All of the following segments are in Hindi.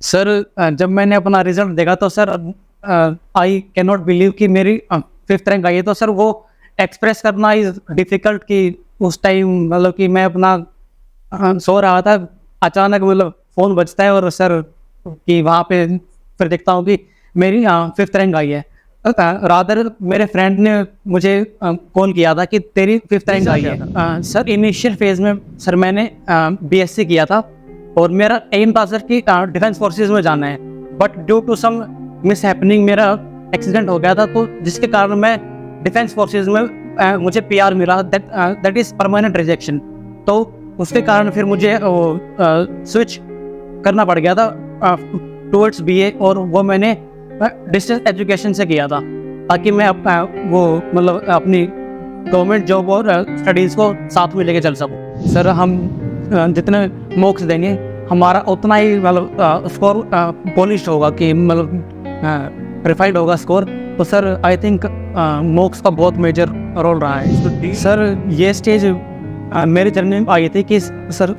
सर जब मैंने अपना रिजल्ट देखा तो sir I can not believe कि मेरी 5th रैंक आई है। तो सर वो एक्सप्रेस करना इज डिफ़िकल्ट कि उस टाइम मतलब कि मैं अपना सो रहा था, अचानक मतलब फ़ोन बजता है और सर कि वहाँ पे फिर देखता हूँ कि मेरी 5th रैंक आई है। रादर मेरे फ्रेंड ने मुझे कॉल किया था कि तेरी 5th रैंक आई है। सर इनिशियल फेज़ में सर मैंने बीएससी किया था और मेरा एम था सर कि डिफेंस फोर्सेस में जाना है, but due to some mishappening मेरा एक्सीडेंट हो गया था, तो जिसके कारण मैं डिफेंस फोर्सेस में मुझे पीआर मिला, दैट इज़ परमानेंट रिजेक्शन। तो उसके कारण फिर मुझे स्विच करना पड़ गया था टुवर्ड्स बीए, और वो मैंने डिस्टेंस एजुकेशन से किया था ताकि मैं वो मतलब अपनी गवर्नमेंट जॉब और स्टडीज़ को साथ में लेके चल सकूँ। सर हम जितने मॉक्स देंगे हमारा उतना ही मतलब स्कोर पॉलिश होगा कि मतलब रिफाइंड होगा स्कोर। तो सर आई थिंक मॉक्स का बहुत मेजर रोल रहा है। सर ये स्टेज मेरी जर्नी में आई थी कि सर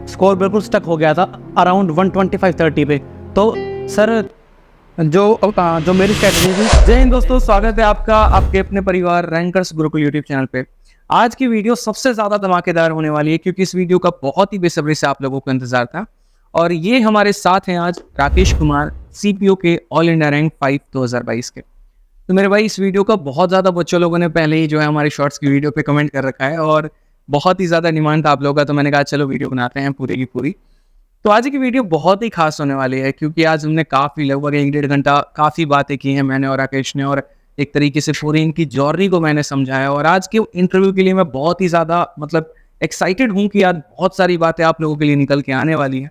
स्कोर बिल्कुल स्टक हो गया था अराउंड 125-30 पे। तो सर जो मेरी स्ट्रेटजी थी। जय हिंद दोस्तों, स्वागत है आपका आपके अपने परिवार रैंकर्स गुरुकुल यूट्यूब चैनल पे। आज की वीडियो सबसे ज़्यादा धमाकेदार होने वाली है क्योंकि इस वीडियो का बहुत ही बेसब्री से आप लोगों को इंतजार था। और ये हमारे साथ हैं आज राकेश कुमार, सीपीओ के ऑल इंडिया रैंक 5 2022 के। तो मेरे भाई इस वीडियो का बहुत ज़्यादा बच्चों लोगों ने पहले ही जो है हमारी शॉर्ट्स की वीडियो पे कमेंट कर रखा है और बहुत ही ज़्यादा डिमांड था आप लोगों का, तो मैंने कहा चलो वीडियो बनाते हैं पूरी की पूरी। तो आज की वीडियो बहुत ही खास होने वाली है क्योंकि आज हमने काफ़ी लगभग 1-1.5 घंटा काफ़ी बातें की हैं मैंने और राकेश ने, और एक तरीके से पूरी इनकी जर्नी को मैंने समझाया। और आज के इंटरव्यू के लिए मैं बहुत ही ज़्यादा मतलब एक्साइटेड हूँ कि आज बहुत सारी बातें आप लोगों के लिए निकल के आने वाली हैं।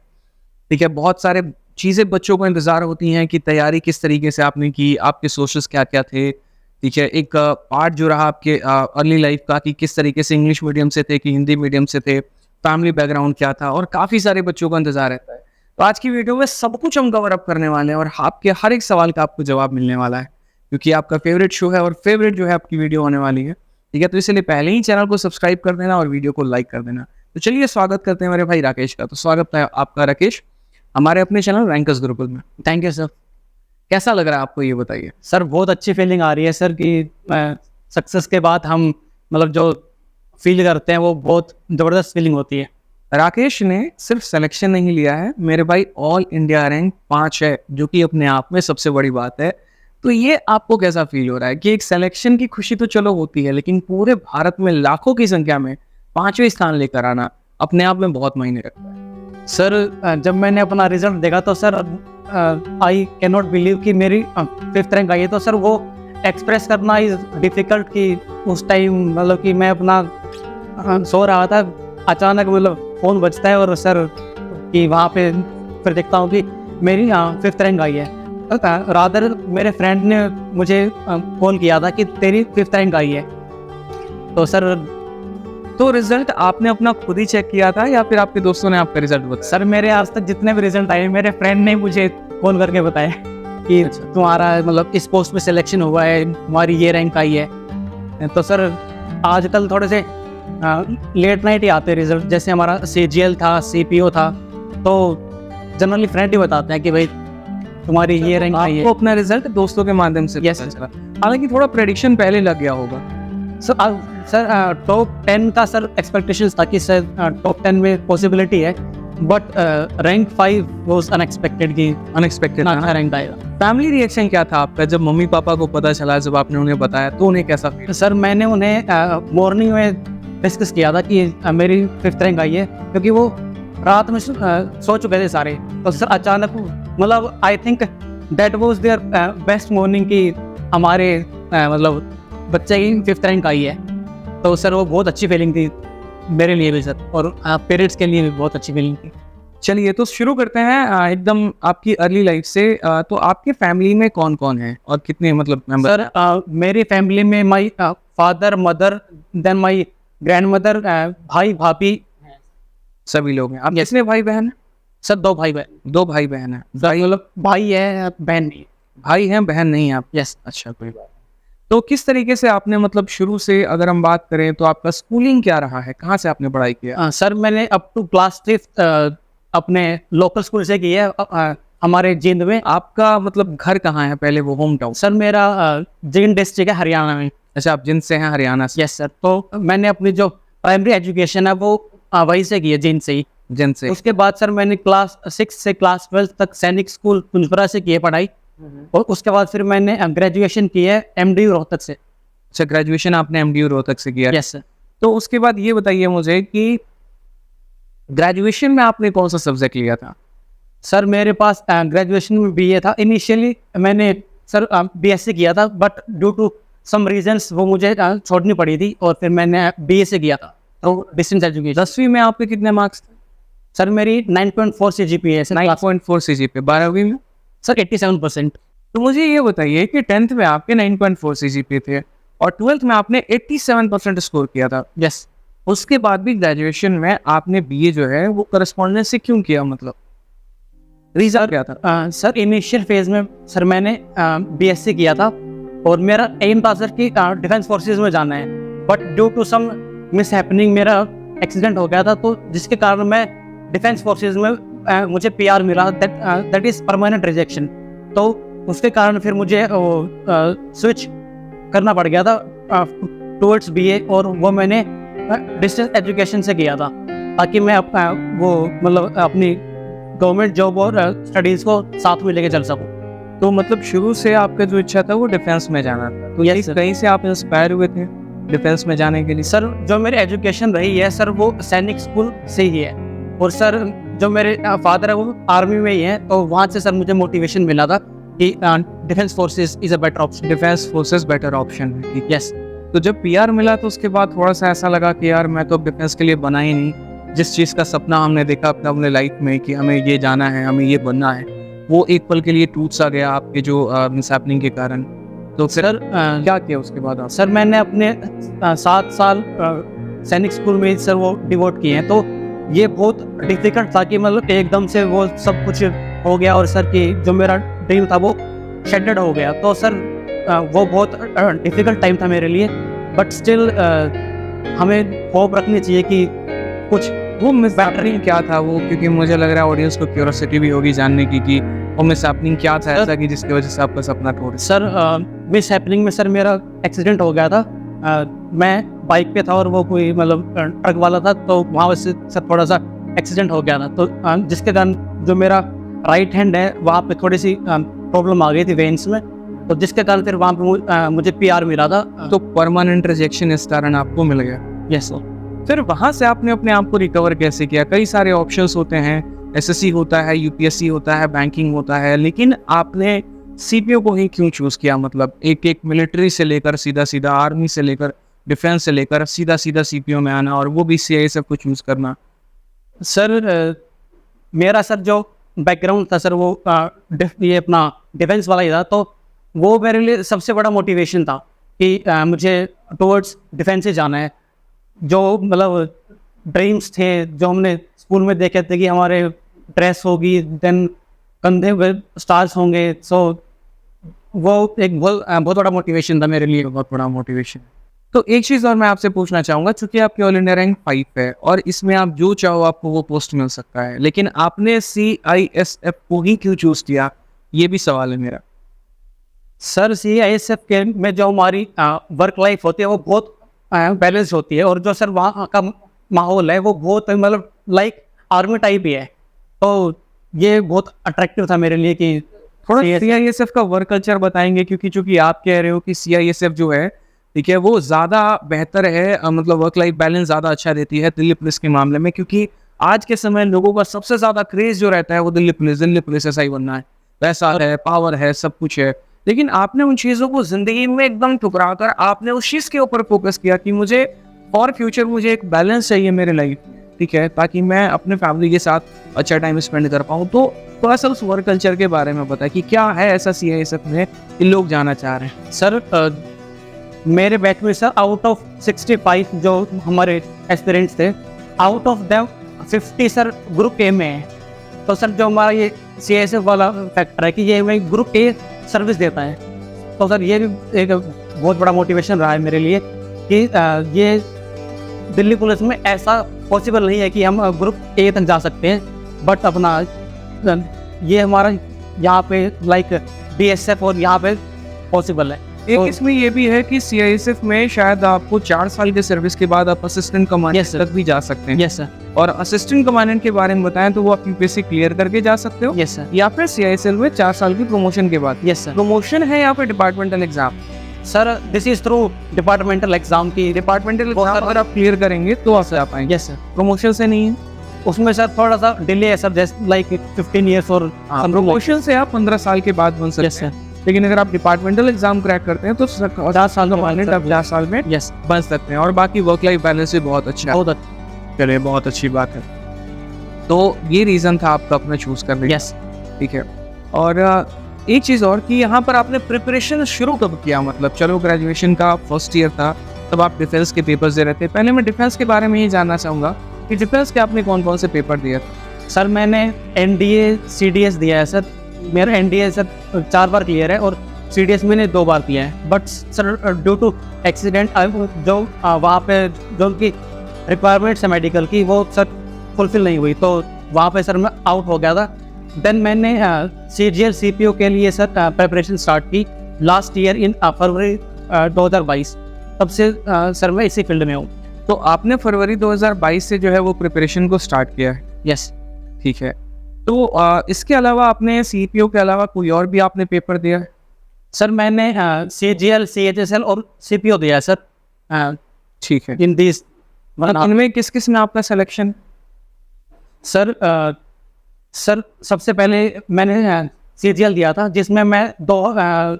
ठीक है, बहुत सारे चीज़ें बच्चों को इंतज़ार होती हैं कि तैयारी किस तरीके से आपने की, आपके सोर्सेस क्या क्या थे। ठीक है, एक पार्ट जो रहा आपके अर्ली लाइफ का कि किस तरीके से इंग्लिश मीडियम से थे कि हिंदी मीडियम से थे, फैमिली बैकग्राउंड क्या था, और काफ़ी सारे बच्चों का इंतजार रहता है। तो आज की वीडियो में सब कुछ हम कवर अप करने वाले हैं और आपके हर एक सवाल का आपको जवाब मिलने वाला है क्योंकि आपका फेवरेट शो है और फेवरेट जो है आपकी वीडियो होने वाली है। ठीक है, तो इसलिए पहले ही चैनल को सब्सक्राइब कर देना और वीडियो को लाइक कर देना। तो चलिए स्वागत करते हैं मेरे भाई राकेश का। तो स्वागत है आपका राकेश हमारे अपने चैनल रैंकर्स गुरुकुल में। Thank you sir. कैसा लग रहा है आपको ये बताइए। सर बहुत अच्छी फीलिंग आ रही है सर कि सक्सेस के बाद हम मतलब जो फील करते हैं वो बहुत ज़बरदस्त फीलिंग होती है। राकेश ने सिर्फ सिलेक्शन नहीं लिया है मेरे भाई, ऑल इंडिया रैंक 5 है जो कि अपने आप में सबसे बड़ी बात है। तो ये आपको कैसा फील हो रहा है कि एक सिलेक्शन की खुशी तो चलो होती है, लेकिन पूरे भारत में लाखों की संख्या में 5वें स्थान लेकर आना अपने आप में बहुत मायने रखता है। सर जब मैंने अपना रिजल्ट देखा तो sir I can not believe कि मेरी 5th रैंक आई है। तो सर वो एक्सप्रेस करना इज डिफ़िकल्ट कि उस टाइम मतलब कि मैं अपना सो रहा था, अचानक मतलब फ़ोन बजता है और सर कि वहाँ पे फिर देखता हूँ कि मेरी 5th रैंक आई है। रादर मेरे फ्रेंड ने मुझे कॉल किया था कि तेरी 5th रैंक आई है। तो सर तो रिजल्ट आपने अपना खुद ही चेक किया था या फिर आपके दोस्तों ने आपका रिजल्ट बताया? सर मेरे आज तक जितने भी रिजल्ट आए मेरे फ्रेंड ने मुझे कॉल करके बताया कि तुम्हारा मतलब इस पोस्ट में सिलेक्शन हुआ है, तुम्हारी ये रैंक आई है। तो सर आजकल थोड़े से लेट नाइट ही आते रिजल्ट, जैसे हमारा सीजीएल था, सीपीओ था, तो जनरली फ्रेंड ही बताते हैं कि भाई तुम्हारी ये रैंक आई है। आपको अपना रिजल्ट दोस्तों के माध्यम से Yes, पता चला, हालांकि थोड़ा प्रेडिक्शन पहले लग गया होगा। सर टॉप 10 का सर एक्सपेक्टेशंस था कि सर टॉप 10 में पॉसिबिलिटी है, बट रैंक 5 वाज अनएक्सपेक्टेड कि अनएक्सपेक्टेड अच्छा रैंक आएगा। फैमिली रिएक्शन क्या था आपका जब मम्मी पापा को पता चला, जब आपने उन्हें बताया तो उन्हें कैसा फील? सर मैंने उन्हें मॉर्निंग में डिस्कस किया था कि मेरी 5th रैंक आई है, क्योंकि वो रात में सो चुके थे सारे। तो सर अचानक मतलब I think that was their best morning कि हमारे मतलब बच्चे की 5th रैंक आई है। तो सर वो बहुत अच्छी फीलिंग थी मेरे लिए भी सर, और पेरेंट्स के लिए भी बहुत अच्छी फीलिंग थी। चलिए तो शुरू करते हैं एकदम आपकी अर्ली लाइफ से। तो आपके फैमिली में कौन कौन है और कितने मतलब मेंबर? सर मेरी फैमिली में my father, mother, then my grandmother, भाई भाभी, सभी लोग हैं। आप कितने भाई बहन हैं? सर 2 भाई बहन। 2 भाई बहन हैं। मतलब भाई है बहन नहीं। भाई हैं बहन नहीं आप? यस। अच्छा, कोई बात। तो किस तरीके से आपने मतलब शुरू से अगर हम बात करें तो आपका स्कूलिंग क्या रहा है, कहाँ से आपने पढ़ाई किया? सर मैंने अप टू क्लास 5th अपने लोकल स्कूल से की है, हमारे जींद में। आपका मतलब घर कहाँ है पहले, वो होम टाउन? सर मेरा जींद डिस्ट्रिक्ट है हरियाणा में। अच्छा, आप जिन से हैं, हरियाणा से? Yes sir. तो मैंने अपनी जो प्राइमरी एजुकेशन है वो वहीं से की है, जींद से ही। जिन से? उसके बाद सर मैंने क्लास 6 से क्लास 12 तक सैनिक स्कूल कुंजपुरा से की है पढ़ाई। और उसके बाद फिर मैंने ग्रेजुएशन की है MDU रोहतक से। अच्छा, ग्रेजुएशन आपने MDU रोहतक से किया? Yes sir. तो उसके बाद ये बताइए मुझे कि ग्रेजुएशन में आपने कौन सा सब्जेक्ट लिया था? सर मेरे पास ग्रेजुएशन में BA था। इनिशियली मैंने सर BSc किया था, but due to some reasons वो मुझे छोड़नी पड़ी थी और फिर मैंने BA से किया था, तो डिस्टेंस एजुकेशन। 10वीं में आपके कितने मार्क्स थे? सर मेरी 9.4 CGPA है सर। 9.4 CGPA। 12वीं में? सर 87%। तो मुझे ये बताइए कि 10th में आपके 9.4 CGPA थे और 12th में आपने 87% स्कोर किया था। यस। उसके बाद भी ग्रेजुएशन में आपने BA जो है वो करस्पॉन्डेंस से क्यों किया, मतलब रीजन क्या था? सर इनिशियल फेज में सर मैंने BSc किया था और मेरा एम था सर कि डिफेंस फोर्सेस में जाना है, but due to some mishappening मेरा एक्सीडेंट हो गया था, तो जिसके कारण मैं डिफेंस फोर्सेस में मुझे PR मिला, दैट इज परमानेंट रिजेक्शन। तो उसके कारण फिर मुझे स्विच करना पड़ गया था टुवर्ड्स BA, और वो मैंने डिस्टेंस एजुकेशन से किया था ताकि मैं वो मतलब अपनी गवर्नमेंट जॉब और स्टडीज़ को साथ में लेके चल सकूं। तो मतलब शुरू से आपका जो इच्छा था वो डिफेंस में जाना था, तो Yes, sir. कहीं से आप इंस्पायर हुए थे डिफेंस में जाने के लिए? सर जो मेरी एजुकेशन रही है सर वो सैनिक स्कूल से ही है, और सर जो मेरे फादर है वो आर्मी में ही है, तो वहाँ से सर मुझे मोटिवेशन मिला था कि defence forces is a better option. Defence forces better option है, ठीक। यस। तो जब PR मिला तो उसके बाद थोड़ा सा ऐसा लगा कि यार मैं तो डिफेंस के लिए बना ही नहीं, जिस चीज़ का सपना हमने देखा अपने लाइफ में कि हमें ये जाना है, हमें ये बनना है, वो एक पल के लिए टूट सा गया आपके जो मिसहैपनिंग के कारण। तो फिर सर क्या किया उसके बाद आप? सर मैंने अपने 7 साल सैनिक स्कूल में सर वो डिवोट किए हैं, तो ये बहुत डिफिकल्ट था कि मतलब एकदम से वो सब कुछ हो गया और सर कि जो मेरा ड्रीम था वो शेडेड हो गया। तो सर वो बहुत डिफिकल्ट टाइम था मेरे लिए, बट स्टिल हमें होप रखनी चाहिए कि कुछ वो मिसहैपनिंग क्या था वो, क्योंकि मुझे लग रहा है ऑडियंस को क्यूरियोसिटी भी होगी जानने की कि वो मिसहैपनिंग क्या था ऐसा कि जिसकी वजह से आपका सपना टूट? सर मिस हैपनिंग में सर मेरा एक्सीडेंट हो गया था। मैं बाइक पे था और वो कोई मतलब ट्रक वाला था, तो वहाँ से सर थोड़ा सा एक्सीडेंट हो गया था, तो जिसके कारण जो मेरा राइट हैंड है वहाँ पे थोड़ी सी प्रॉब्लम आ गई थी वेन्स में, तो जिसके कारण फिर वहाँ पे मुझे PR मिला था। तो परमानेंट रिजेक्शन इस कारण आपको मिल गया? Yes sir. फिर वहां से आपने अपने आप को रिकवर कैसे किया? कई सारे ऑप्शंस होते हैं, SSC होता है, UPSC होता है, बैंकिंग होता है, लेकिन आपने CPO को ही क्यों चूज किया? मतलब एक मिलिट्री से लेकर सीधा आर्मी से लेकर डिफेंस से लेकर सीधा CPO में आना, और वो भी CISF को चूज करना। सर मेरा सर जो बैकग्राउंड था सर वो ये अपना डिफेंस वाला ही था, तो वो मेरे लिए सबसे बड़ा मोटिवेशन था कि मुझे टुवर्ड्स डिफेंस से जाना है। जो मतलब ड्रीम्स थे जो हमने स्कूल में देखे थे कि हमारे ड्रेस होगी, देन कंधे पे स्टार्स होंगे, सो वो एक बहुत बड़ा मोटिवेशन था मेरे लिए। बहुत बड़ा मोटिवेशन। तो एक चीज़ और मैं आपसे पूछना चाहूँगा, चूंकि आपकी ऑल इंडिया रैंक 5 है और इसमें आप जो चाहो आपको वो पोस्ट मिल सकता है, लेकिन आपने CISF को ही क्यों चूज किया, ये भी सवाल है मेरा। सर CISF के में जो हमारी वर्क लाइफ होती है वो बहुत बैलेंस होती है, और जो सर वहाँ का माहौल है वो बहुत मतलब लाइक आर्मी टाइप ही है, तो ये बहुत अट्रैक्टिव था मेरे लिए कि थोड़ा CISF का वर्क कल्चर बताएंगे, क्योंकि चूंकि आप कह रहे हो कि CISF जो है ठीक है वो ज़्यादा बेहतर है, मतलब वर्क लाइफ बैलेंस ज़्यादा अच्छा देती है दिल्ली पुलिस के मामले में, क्योंकि आज के समय लोगों का सबसे ज़्यादा क्रेज जो रहता है वो दिल्ली पुलिस SI बनना है, पैसा है, पावर है, सब कुछ है, लेकिन आपने उन चीज़ों को ज़िंदगी में एकदम ठुकरा कर आपने उस चीज़ के ऊपर फोकस किया कि मुझे फॉर फ्यूचर मुझे एक बैलेंस चाहिए मेरे लाइफ में, ठीक है, ताकि मैं अपने फैमिली के साथ अच्छा टाइम स्पेंड कर पाऊँ। तो थोड़ा सा उस वर्क कल्चर के बारे में बताएं कि क्या है ऐसा CISF में कि लोग जाना चाह रहे हैं। सर मेरे बैच में सर आउट ऑफ 65 जो हमारे एस्पिरेंट्स थे, out of them 50 sir group A में है, तो सर जो हमारा ये CISF वाला फैक्टर है कि ये हमें ग्रुप A सर्विस देता है, तो सर ये भी एक बहुत बड़ा मोटिवेशन रहा है मेरे लिए कि ये दिल्ली पुलिस में ऐसा पॉसिबल नहीं है कि हम ग्रुप A तक जा सकते हैं, बट अपना ये हमारा यहाँ पे लाइक BSF और यहाँ पे पॉसिबल है। एक तो- इसमें ये भी है कि CISF में शायद आपको 4 साल के सर्विस के बाद आप असिस्टेंट कमांडेंट Yes, sir. तक भी जा सकते हैं। यस सर, और असिस्टेंट कमांडेंट के बारे में बताएं तो वो आप यूपीएससी क्लियर करके जा सकते हो, यस सर, या फिर CISL में 4 साल की प्रमोशन के बाद। Yes sir. प्रमोशन है या फिर departmental exam? Sir this is through departmental exam की। डिपार्टमेंटल वो एग्जाम सर- अगर आप क्लियर करेंगे तो आप जा पाएंगे। यस सर, प्रमोशन से नहीं है। उसमें सर थोड़ा सा डिले है सर, जैसे लाइक 15 ईयर्स और प्रमोशन से आप 15 साल के बाद बन सकते यस हैं, सर, लेकिन अगर आप डिपार्टमेंटल एग्जाम क्रैक करते हैं तो 4 साल का कमांडेंट आप 4 साल में यस, बन सकते हैं। और बाकी वर्क लाइफ बैलेंस भी बहुत अच्छा है। बहुत अच्छा। चलिए, बहुत अच्छी बात है। तो ये रीजन था आपका अपना चूज करने का। यस ठीक है। और एक चीज़ और कि यहाँ पर आपने प्रिपरेशन शुरू कब किया? मतलब चलो ग्रेजुएशन का फर्स्ट ईयर था, तब आप डिफेंस के पेपर्स दे रहे थे। पहले मैं डिफेंस के बारे में ये जानना चाहूँगा कि डिफेंस के आपने कौन कौन से पेपर दिए थे? सर मैंने NDA CDS दिया है सर। मेरा NDA सर 4 बार क्लियर है और CDS मैंने 2 बार किया है। But sir due to accident जो वहाँ पे जो उनकी रिक्वायरमेंट्स है मेडिकल की, वो सर फुलफिल नहीं हुई, तो वहाँ पे सर मैं आउट हो गया था। देन मैंने CGL CPO के लिए सर प्रिपरेशन स्टार्ट की लास्ट ईयर इन फरवरी 2022। तब से सर मैं इसी फील्ड में हूँ। तो आपने फरवरी 2022 से जो है वो प्रिपरेशन को स्टार्ट किया है। यस ठीक है। तो इसके अलावा आपने CPO के अलावा कोई और भी आपने पेपर दिया है? सर मैंने CGL CHSL और CPO दिया है सर। ठीक है। इन दिस इनमें किस किस में आपका सिलेक्शन? सर सर सबसे पहले मैंने CGL दिया था, जिसमें मैं 2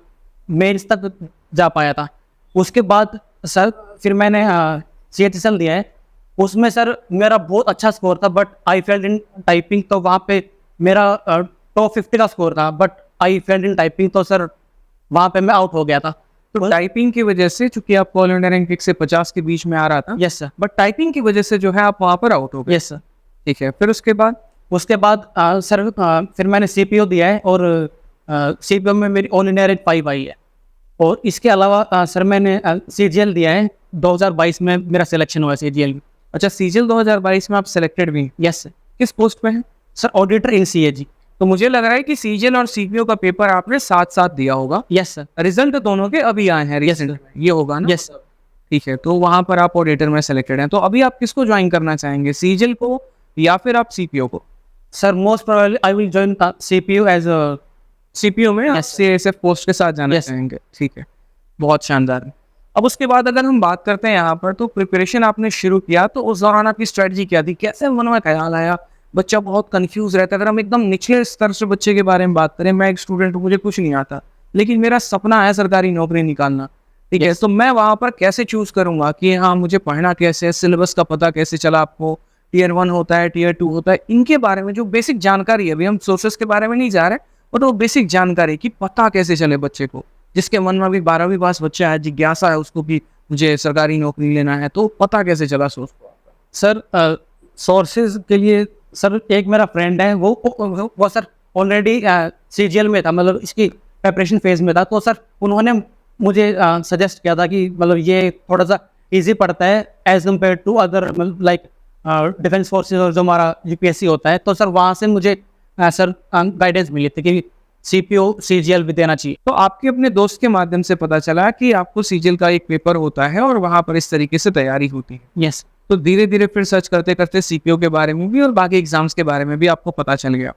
मेंस तक जा पाया था। उसके बाद सर फिर मैंने CHSL दिया है। उसमें सर मेरा बहुत अच्छा स्कोर था, but I failed in typing, तो वहाँ पे मेरा टॉप 50 का स्कोर था, but I failed in typing, तो सर वहाँ पे मैं आउट हो गया था। तो टाइपिंग की वजह से, चूंकि आप ऑल इंडिया रैंक से 50 के बीच में आ रहा था, यस सर, बट टाइपिंग की वजह से जो है आप वहाँ पर आउट हो गए। Yes sir. ठीक है। फिर उसके बाद? उसके बाद सर फिर मैंने CPO दिया है और CPO में मेरी ऑल इंडिया रैंक 5 आई है। और इसके अलावा सर मैंने CGL दिया है। 2022 में मेरा सिलेक्शन हुआ है CGL में। अच्छा, CGL 2022 में आप सिलेक्टेड भी हैं। Yes sir. किस पोस्ट पे हैं? Sir auditor in CAG। तो मुझे लग रहा है कि CGL और CPO का पेपर आपने साथ साथ दिया होगा। Yes sir. रिजल्ट दोनों के अभी आए हैं रिसेंट में, ये होगा ना? Yes sir. ठीक है। तो वहाँ पर आप ऑडिटर में सिलेक्टेड हैं। तो अभी आप किसको ज्वाइन करना चाहेंगे, CGL को या फिर आप CPO को? Sir most probably I will join CPO as a CPO में Yes. CISF पोस्ट के साथ जाना Yes. चाहेंगे। ठीक है, बहुत शानदार। अब उसके बाद अगर हम बात करते हैं यहाँ पर, तो प्रिपरेशन आपने शुरू किया, तो उस दौरान आपकी स्ट्रेटजी क्या थी? कैसे मन में ख्याल आया? बच्चा बहुत कंफ्यूज रहता है। अगर हम एकदम निचले स्तर से बच्चे के बारे में बात करें, मैं एक स्टूडेंट हूँ, मुझे कुछ नहीं आता, लेकिन मेरा सपना है सरकारी नौकरी निकालना। ठीक है, तो मैं वहाँ पर कैसे चूज करूंगा कि हाँ मुझे पढ़ना कैसे है, सिलेबस का पता कैसे चला आपको, Tier 1 होता है, Tier 2 होता है, इनके बारे में जो बेसिक जानकारी है, अभी हम सोर्सेस के बारे में नहीं जा रहे, बट वो बेसिक जानकारी कि पता कैसे चले बच्चे को, जिसके मन में अभी 12वीं पास बच्चा है, जिज्ञासा है उसको कि मुझे सरकारी नौकरी लेना है, तो पता कैसे चला सोर्स को? सर सोर्सेज के लिए सर एक मेरा फ्रेंड है, वो सर ऑलरेडी CGL में था, मतलब इसकी प्रिपरेशन फेज में था, तो सर उन्होंने मुझे सजेस्ट किया था कि मतलब ये थोड़ा सा इजी पड़ता है as compare to other like defence forces और जो हमारा UPSC होता है। तो सर वहाँ से मुझे सर गाइडेंस मिली थी कि CPO CGL भी देना चाहिए। तो आपके अपने दोस्त के माध्यम से पता चला कि आपको CGL का एक पेपर होता है और वहाँ पर इस तरीके से तैयारी होती है। यस। तो धीरे धीरे फिर सर्च करते करते CPO के बारे में भी और बाकी एग्जाम्स के बारे में भी आपको पता चल गया।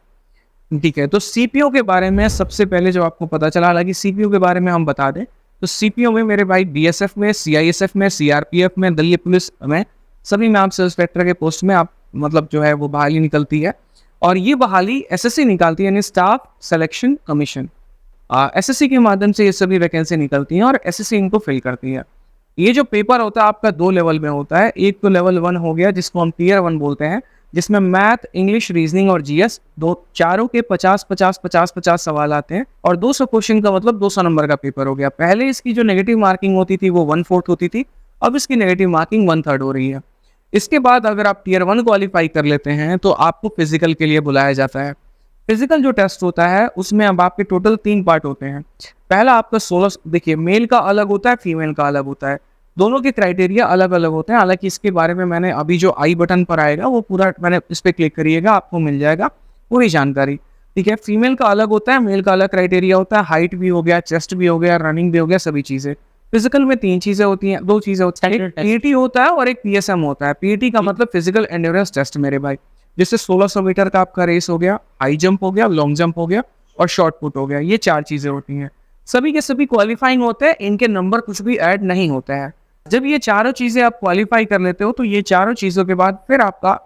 ठीक है, तो CPO के बारे में सबसे पहले जो आपको पता चला, हालांकि CPO के बारे में हम बता दें तो CPO में मेरे भाई BSF में, CISF में, CRPF में, दिल्ली पुलिस में, सभी में आप सब इंस्पेक्टर के पोस्ट में आप मतलब जो है वो बहाली निकलती है। और ये बहाली SSC निकालती है, यानी स्टाफ सिलेक्शन कमीशन। SSC के माध्यम से ये सभी वैकेंसी निकलती हैं और SSC इनको फिल करती है। ये जो पेपर होता है आपका 2 लेवल में होता है। एक तो लेवल 1 हो गया जिसको हम Tier 1 बोलते हैं, जिसमें मैथ, इंग्लिश, रीजनिंग और GS चारों के 50-50 सवाल आते हैं और 200 क्वेश्चन का मतलब 200 नंबर का पेपर हो गया। पहले इसकी जो नेगेटिव मार्किंग होती थी वो 1/4 होती थी, अब इसकी नेगेटिव मार्किंग 1/3 हो रही है। इसके बाद अगर आप Tier 1 क्वालिफाई कर लेते हैं तो आपको फिजिकल के लिए बुलाया जाता है। फिजिकल जो टेस्ट होता है उसमें अब आपके टोटल 3 पार्ट होते हैं। पहला आपका 16, देखिए मेल का अलग होता है, फीमेल का अलग होता है, दोनों के क्राइटेरिया अलग अलग होते हैं। हालांकि इसके बारे में मैंने अभी जो आई बटन पर आएगा वो पूरा, मैंने इस पर क्लिक करिएगा, आपको मिल जाएगा पूरी जानकारी। ठीक है। फीमेल का अलग होता है, मेल का अलग क्राइटेरिया होता है, हाइट भी हो गया, चेस्ट भी हो गया, रनिंग भी हो गया, सभी चीजें। फिजिकल में 3 चीजें होती हैं, 2 चीजें होती हैं, एक पीटी होता है और एक पीएसएम होता है। पीटी का मतलब फिजिकल एंड्योरेंस टेस्ट मेरे भाई, जिससे 1600 मीटर का आपका रेस हो गया, हाई जंप हो गया, लॉन्ग जंप हो गया और शॉर्ट पुट हो गया। ये 4 चीजें होती हैं, सभी के सभी क्वालिफाइंग होते हैं, इनके नंबर कुछ भी ऐड नहीं होता है। जब ये चारों चीजें आप क्वालिफाई कर लेते हो तो ये चारों चीजों के बाद फिर आपका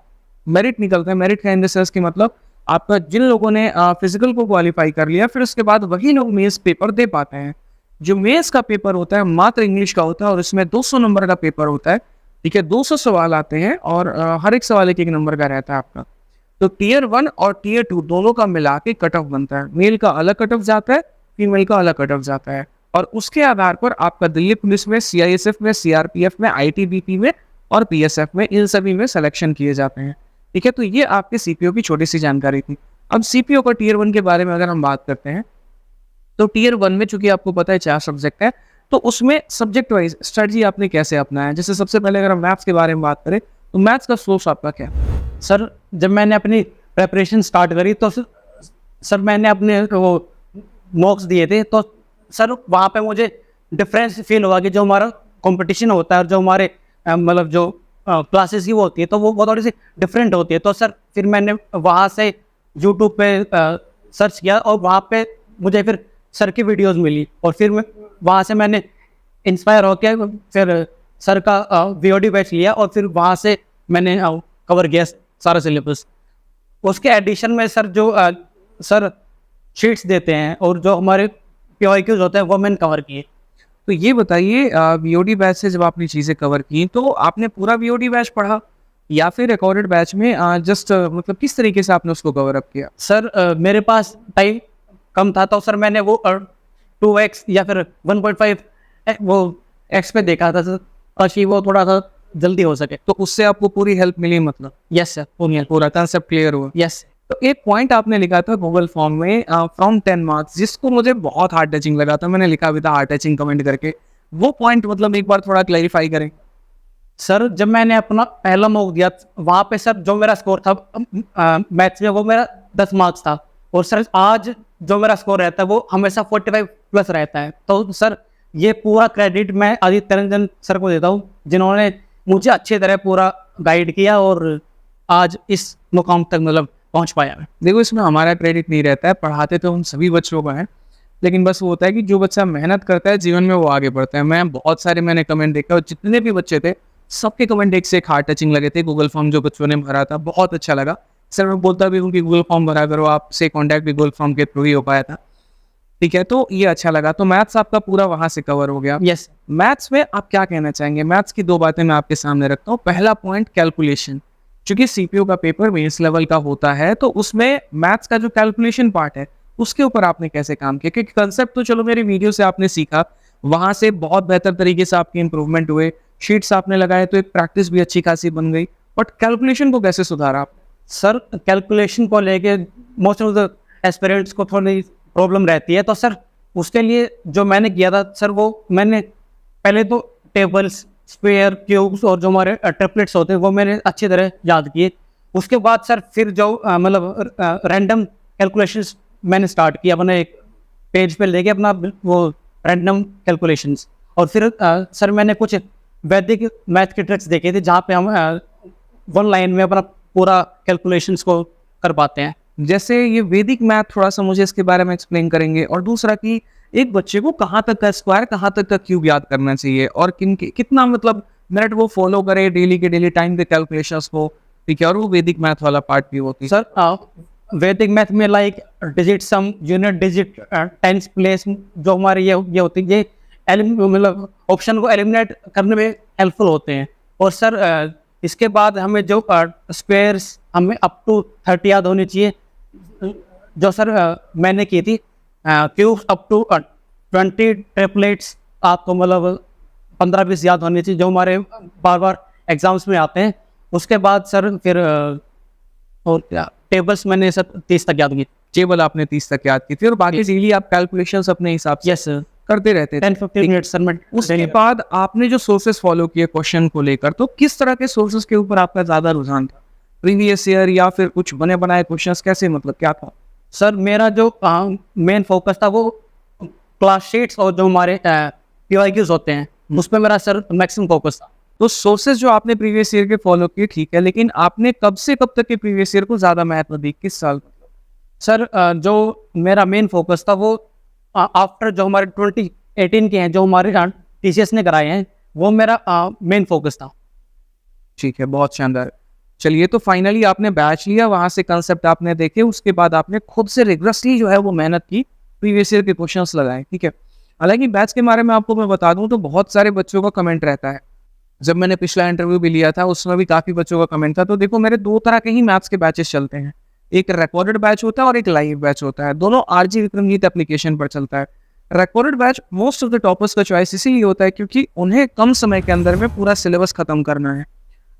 मेरिट निकलता है। मेरिट का इन द सेंस की मतलब आपका जिन लोगों ने फिजिकल को क्वालिफाई कर लिया, फिर उसके बाद वही लोग मेंस पेपर दे पाते हैं। जो मेंस का पेपर होता है मात्र इंग्लिश का होता है और इसमें 200 नंबर का पेपर होता है, ठीक है। 200 सवाल आते हैं और हर एक सवाल एक नंबर का रहता है आपका। तो टीयर 1 और टीयर 2 दोनों का मिला के कट ऑफ बनता है। मेल का अलग कट ऑफ जाता है, फीमेल का अलग कट ऑफ जाता है और उसके आधार पर आपका दिल्ली पुलिस में, सीआईएसएफ में, सीआरपीएफ में, आईटीबीपी में और पीएसएफ में, इन सभी में सिलेक्शन किए जाते हैं, ठीक है। तो ये आपके सीपीओ की छोटी सी जानकारी थी। अब सीपीओ का टीयर 1 के बारे में अगर हम बात करते हैं तो टीयर 1 में चूंकि आपको पता है 4 सब्जेक्ट है, तो उसमें सब्जेक्ट वाइज स्ट्रेटजी आपने कैसे अपनाया है। जैसे सबसे पहले अगर हम मैथ्स के बारे में बात करें तो मैथ्स का सोर्स आपका क्या है? सर जब मैंने अपनी प्रेपरेशन स्टार्ट करी तो सर मैंने अपने वो मॉक्स दिए थे, तो सर वहाँ पे मुझे डिफरेंस फील हुआ कि जो हमारा कंपटीशन होता है और जो हमारे मतलब जो क्लासेस की वो होती है तो वो थोड़ी सी डिफरेंट होती है। तो सर फिर मैंने वहाँ से यूट्यूब पे सर्च किया और वहाँ पे मुझे फिर सर की वीडियोस मिली और फिर मैं वहाँ से मैंने इंस्पायर होकर फिर सर का वीओडी बैच लिया और फिर वहाँ से मैंने कवर किया सारा सिलेबस। उसके एडिशन में सर जो सर शीट्स देते हैं और जो हमारे PYQs होते हैं वो मैंने कवर किए। तो ये बताइए वीओडी बैच से जब आपने चीज़ें कवर की तो आपने पूरा वीओडी बैच पढ़ा या फिर रिकॉर्डेड बैच में जस्ट मतलब किस तरीके से आपने उसको कवर अप किया? सर मेरे पास टाइम कम था तो सर मैंने वो 2x या फिर 1.5 वो x पे देखा था सर, ताकि वो थोड़ा सा जल्दी हो सके। तो उससे आपको पूरी हेल्प मिली मतलब? यस सर, पूरा कंसेप्ट क्लियर हुआ? यस। तो एक पॉइंट आपने लिखा था गूगल फॉर्म में फ्रॉम 10 मार्क्स, जिसको मुझे बहुत हार्ड टचिंग लगा था। मैंने लिखा भी था हार्ड टचिंग कमेंट करके। वो पॉइंट मतलब एक बार थोड़ा क्लैरिफाई करें। सर जब मैंने अपना पहला मॉक दिया वहाँ पे सर जो मेरा स्कोर था मैथ्स में वो मेरा 10 मार्क्स था और सर आज जो मेरा स्कोर रहता है वो हमेशा 45 प्लस रहता है। तो सर ये पूरा क्रेडिट मैं आदित्य रंजन सर को देता हूँ, जिन्होंने मुझे अच्छी तरह पूरा गाइड किया और आज इस मुकाम तक मतलब पहुँच पाया मैं। देखो इसमें हमारा क्रेडिट नहीं रहता है, पढ़ाते तो उन सभी बच्चों को है, लेकिन बस वो होता है कि जो बच्चा मेहनत करता है जीवन में वो आगे बढ़ता है। मैं बहुत सारे मैंने कमेंट देखा और जितने भी बच्चे थे सबके कमेंट एक से एक हार्ट टचिंग लगे थे। गूगल फॉर्म जो बच्चों ने भरा था बहुत अच्छा लगा। सर मैं बोलता भी हूँ कि गूगल फॉर्म भरा करो, आपसे कॉन्टैक्ट भी गूगल फॉर्म के थ्रू ही हो पाया था, ठीक है। तो ये अच्छा लगा। तो मैथ्स आपका पूरा वहाँ से कवर हो गया। यस। मैथ्स में आप क्या कहना चाहेंगे? मैथ्स की 2 बातें मैं आपके सामने रखता हूँ। पहला पॉइंट कैलकुलेशन, क्योंकि सीपीओ का पेपर मेंस लेवल का होता है तो उसमें मैथ्स का जो कैलकुलेशन पार्ट है उसके ऊपर आपने कैसे काम किया? क्योंकि कंसेप्ट तो चलो मेरी वीडियो से आपने सीखा, वहां से बहुत बेहतर तरीके से आपके इंप्रूवमेंट हुए, शीट्स आपने लगाए तो एक प्रैक्टिस भी अच्छी खासी बन गई, बट कैलकुलेशन को कैसे सुधारा आप? सर कैलकुलेशन को लेके मोस्ट ऑफ द एस्पिरेंट्स को थोड़ी प्रॉब्लम रहती है, तो सर उसके लिए जो मैंने किया था सर वो मैंने पहले तो टेबल्स, स्क्वायर, क्यूब्स और जो हमारे ट्रिपलेट्स होते हैं वो मैंने अच्छी तरह याद किए। उसके बाद सर फिर जो मतलब रैंडम कैलकुलेशंस मैंने स्टार्ट किया अपने एक पेज पे लेके अपना वो रैंडम कैलकुलेशंस। और फिर सर मैंने कुछ वैदिक मैथ के ट्रिक्स देखे थे जहाँ पे हम 1 लाइन में अपना पूरा कैलकुलेशंस को कर पाते हैं। जैसे ये वैदिक मैथ, थोड़ा सा मुझे इसके बारे में एक्सप्लेन करेंगे। और दूसरा कि एक बच्चे को कहाँ तक का स्क्वायर, कहाँ तक का क्यूब याद करना चाहिए और कितना मतलब मिनट वो फॉलो करे डेली के डेली टाइम के कैलकुलेशंस को, ठीक है। और वो वैदिक मैथ वाला पार्ट भी होती है। सर वैदिक मैथ में लाइक डिजिट सम, यूनिट डिजिट, टेंस प्लेस जो हमारे ये होती है, ये मतलब ऑप्शन को एलिमिनेट करने में हेल्पफुल होते हैं। और सर इसके बाद हमें जो स्क्वायर्स हमें अप टू 30 याद होनी चाहिए, जो सर मैंने की थी। क्यूब्स अप टू 20, ट्रिपलेट्स आपको मतलब 15-20 याद होनी चाहिए जो हमारे बार बार एग्जाम्स में आते हैं। उसके बाद सर फिर और क्या टेबल्स मैंने सर 30 तक याद की। टेबल आपने 30 तक याद की थी और बाकी डेली आप कैलकुलेशंस अपने हिसाब से यस सर करते रहते थे 10-15 मिनट सर मैं। उसके बाद आपने जो सोर्सेस फॉलो किए क्वेश्चन को लेकर, तो किस तरह के सोर्सेस के ऊपर आपका ज्यादा रुझान था? प्रीवियस ईयर या फिर कुछ बने बनाए क्वेश्चंस, कैसे मतलब क्या था? सर मेरा जो मेन फोकस था वो क्लास शीट्स और जो हमारे PYQs होते हैं उस पर मेरा सर मैक्सिमम फोकस था। तो सोर्सेज जो आपने प्रीवियस ईयर के फॉलो किए ठीक है, लेकिन आपने कब से कब तक के प्रीवियस ईयर को ज्यादा महत्व दी, किस साल? सर जो मेरा मेन फोकस था वो आफ्टर जो हमारे 2018 के हैं जो हमारे TCS ने कराए हैं वो मेरा मेन फोकस था। ठीक है, बहुत शानदार। चलिए, तो फाइनली आपने बैच लिया, वहां से कंसेप्ट आपने देखे, उसके बाद आपने खुद से रिग्रेसली जो है वो मेहनत की, प्रीवियस ईयर के क्वेश्चंस लगाए, ठीक है। हालांकि बैच के बारे में आपको मैं बता दूं तो बहुत सारे बच्चों का कमेंट रहता है। जब मैंने पिछला इंटरव्यू भी लिया था उसमें भी काफी बच्चों का कमेंट था। तो देखो, मेरे दो तरह के ही मैथ्स के बैचेस चलते हैं, एक रिकॉर्डेड बैच होता है और एक लाइव बैच होता है। दोनों RG विक्रमजीत एप्लीकेशन पर चलता है। Recorded batch most of the toppers का चॉइस इसीलिए होता है क्योंकि उन्हें कम समय के अंदर में पूरा सिलेबस खत्म करना है।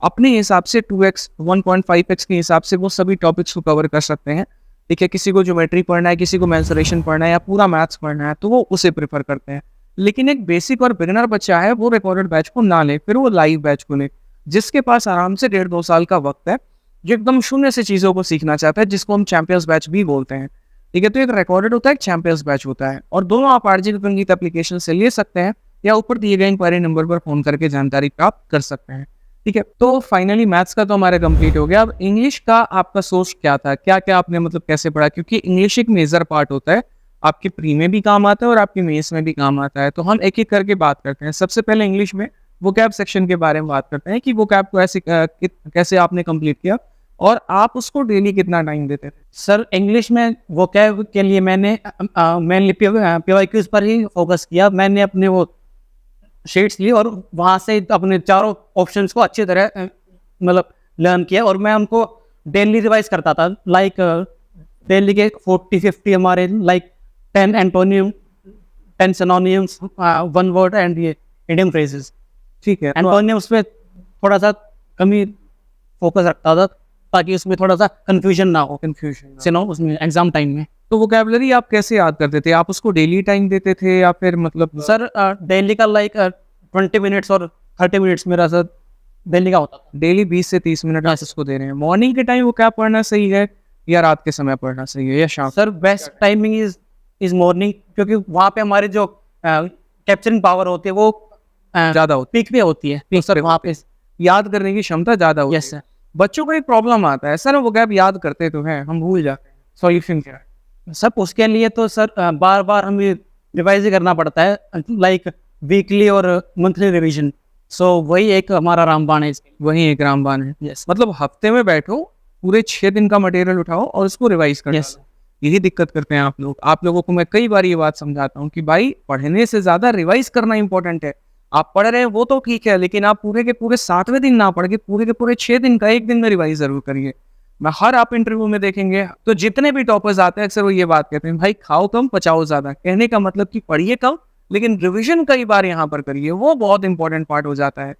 अपने हिसाब से 2x 1.5x के हिसाब से वो सभी टॉपिक्स को कवर कर सकते हैं, ठीक है। किसी को ज्योमेट्री पढ़ना है, किसी को मेंसुरेशन पढ़ना है या पूरा मैथ्स पढ़ना है तो वो उसे प्रेफर करते हैं। लेकिन एक बेसिक और बिगिनर बच्चा है वो रिकॉर्डेड बैच को ना ले, फिर वो लाइव बैच को ले, जिसके पास आराम से 1.5-2 साल का वक्त है, जो एकदम शून्य से चीज़ों को सीखना चाहता है, जिसको हम चैंपियंस बैच भी बोलते हैं, ठीक है। तो एक रिकॉर्डेड होता है, एक चैंपियंस बैच होता है, और दोनों आप RG विक्रमजीत एप्लीकेशन से ले सकते हैं या ऊपर दिए गए इंक्वायरी नंबर पर फोन करके जानकारी प्राप्त कर सकते हैं, ठीक है। तो फाइनली मैथ्स का तो हमारा कंप्लीट हो गया। अब इंग्लिश का आपका सोर्स क्या था, क्या क्या आपने मतलब कैसे पढ़ा, क्योंकि इंग्लिश एक मेजर पार्ट होता है, आपके प्री में भी काम आता है और आपके मेंस में भी काम आता है। तो हम एक एक करके बात करते हैं। सबसे पहले इंग्लिश में वोकैब सेक्शन के बारे में बात करते हैं कि वोकैब को ऐसे कैसे आपने कंप्लीट किया और आप उसको डेली कितना टाइम देते थे। सर इंग्लिश में वोकैब के लिए मैंने मेनली PYQs पर ही फोकस किया। मैंने अपने वो शीट्स ली और वहाँ से अपने चारों ऑप्शंस को अच्छी तरह मतलब लर्न किया और मैं उनको डेली रिवाइज करता था। लाइक डेली के 40-50 हमारे like 10 antonym, 10 synonyms, 1 word and ये इडियम फ्रेजेस, ठीक है। एंटोनिम्स पे थोड़ा सा कमी फोकस रखता था ताकि उसमें थोड़ा सा कंफ्यूजन ना हो, उसमें एग्जाम टाइम में। तो वोकैबुलरी आप कैसे याद करते थे? आप उसको डेली टाइम देते थे या फिर मतलब? सर डेली का लाइक 20 मिनट्स और 30 मिनट्स मेरा सर डेली का होता था। डेली 20 से 30 मिनट आप उसको दे रहे हैं। मॉर्निंग के टाइम वो क्या पढ़ना सही है या रात के समय पढ़ना सही है या शाम? Sir best timing is morning, क्योंकि वहाँ पे हमारी जो कैप्चरिंग पावर होती है वो ज्यादा होती पीक पे होती है। है, सर वहाँ पे याद करने की क्षमता ज्यादा होती है। Yes sir. बच्चों को एक प्रॉब्लम आता है, सर वो वोकैब याद करते तो हैं, हम भूल जाते हैं, सॉल्यूशन क्या है? सर उसके लिए तो सर बार बार हमें रिवाइज करना पड़ता है, लाइक वीकली और मंथली रिवीजन। सो वही एक हमारा रामबाण है इसके। वही एक रामबाण है। यस मतलब हफ्ते में बैठो, पूरे 6 दिन का मटेरियल उठाओ और उसको रिवाइज करो। यस यही दिक्कत करते हैं आप लोग। आप लोगों को मैं कई बार ये बात समझाता हूँ कि भाई पढ़ने से ज्यादा रिवाइज करना इंपॉर्टेंट है। आप पढ़ रहे हैं वो तो ठीक है, लेकिन आप पूरे के पूरे 7वें दिन ना पढ़ के पूरे के पूरे 6 दिन का एक दिन में रिवाइज जरूर करिए। मैं हर आप इंटरव्यू में देखेंगे तो जितने भी टॉपर्स आते हैं अक्सर वो ये बात कहते हैं, भाई खाओ कम पचाओ ज्यादा। कहने का मतलब कि पढ़िए कम लेकिन रिवीजन कई बार यहाँ पर करिए, वो बहुत इंपॉर्टेंट पार्ट हो जाता है।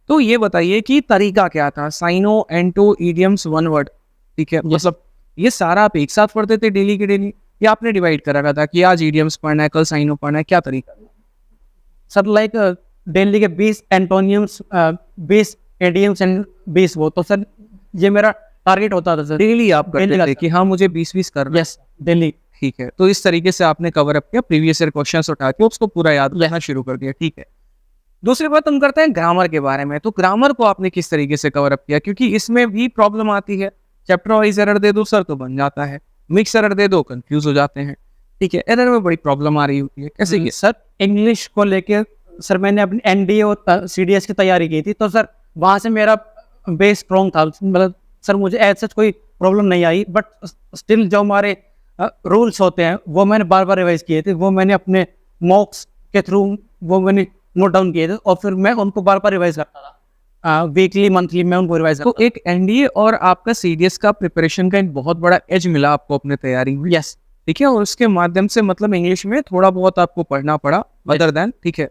तो ये बताइए कि तरीका क्या था? साइनो, एंटो, इडियम्स, 1 वर्ड, ठीक है। मतलब ये सारा आप एक साथ पढ़ते थे डेली के डेली या आपने डिवाइड करा रहा था कि आज इडियम्स पढ़ना है, कल साइनो पढ़ना है, क्या तरीका? सर लाइक डेली के 20 एंटोनियम्स, 20 इडियम्स एंड 20 वो, तो सर ये मेरा टारगेट होता था सर। डेली आप करते थे कि हाँ मुझे 20-20 करना है। Yes daily. ठीक है, तो इस तरीके से आपने कवर अप किया, प्रीवियस ईयर क्वेश्चंस उठा के उसको पूरा याद रहना शुरू कर दिया, ठीक है। दूसरी बात हम करते हैं ग्रामर के बारे में। तो ग्रामर को आपने किस तरीके से कवर अप किया? क्योंकि इसमें भी प्रॉब्लम आती है। चैप्टर वाइज एरर दे दो सर तो बन जाता है, मिक्स एरर दे दो कंफ्यूज हो जाते हैं, ठीक है। एरर में बड़ी प्रॉब्लम आ रही होती है, कैसे की? सर इंग्लिश को लेकर सर मैंने अपनी NDA और CDS की तैयारी की थी, तो सर वहाँ से मेरा बेस स्ट्रॉन्ग था। मतलब सर मुझे एज सच कोई प्रॉब्लम नहीं आई, बट स्टिल जो हमारे रूल्स होते हैं वो मैंने बार बार रिवाइज किए थे। वो मैंने अपने मॉक्स के थ्रू वो मैंने नोट डाउन किए थे और फिर मैं उनको बार बार रिवाइज करता था, वीकली मंथली मैं उनको रिवाइज करता तो एक NDA और आपका CDS का प्रिपरेशन का एक बहुत बड़ा एज मिला आपको अपने तैयारी में। यस ठीक है, और उसके माध्यम से मतलब इंग्लिश में थोड़ा बहुत आपको पढ़ना पड़ा अदर देन, ठीक है,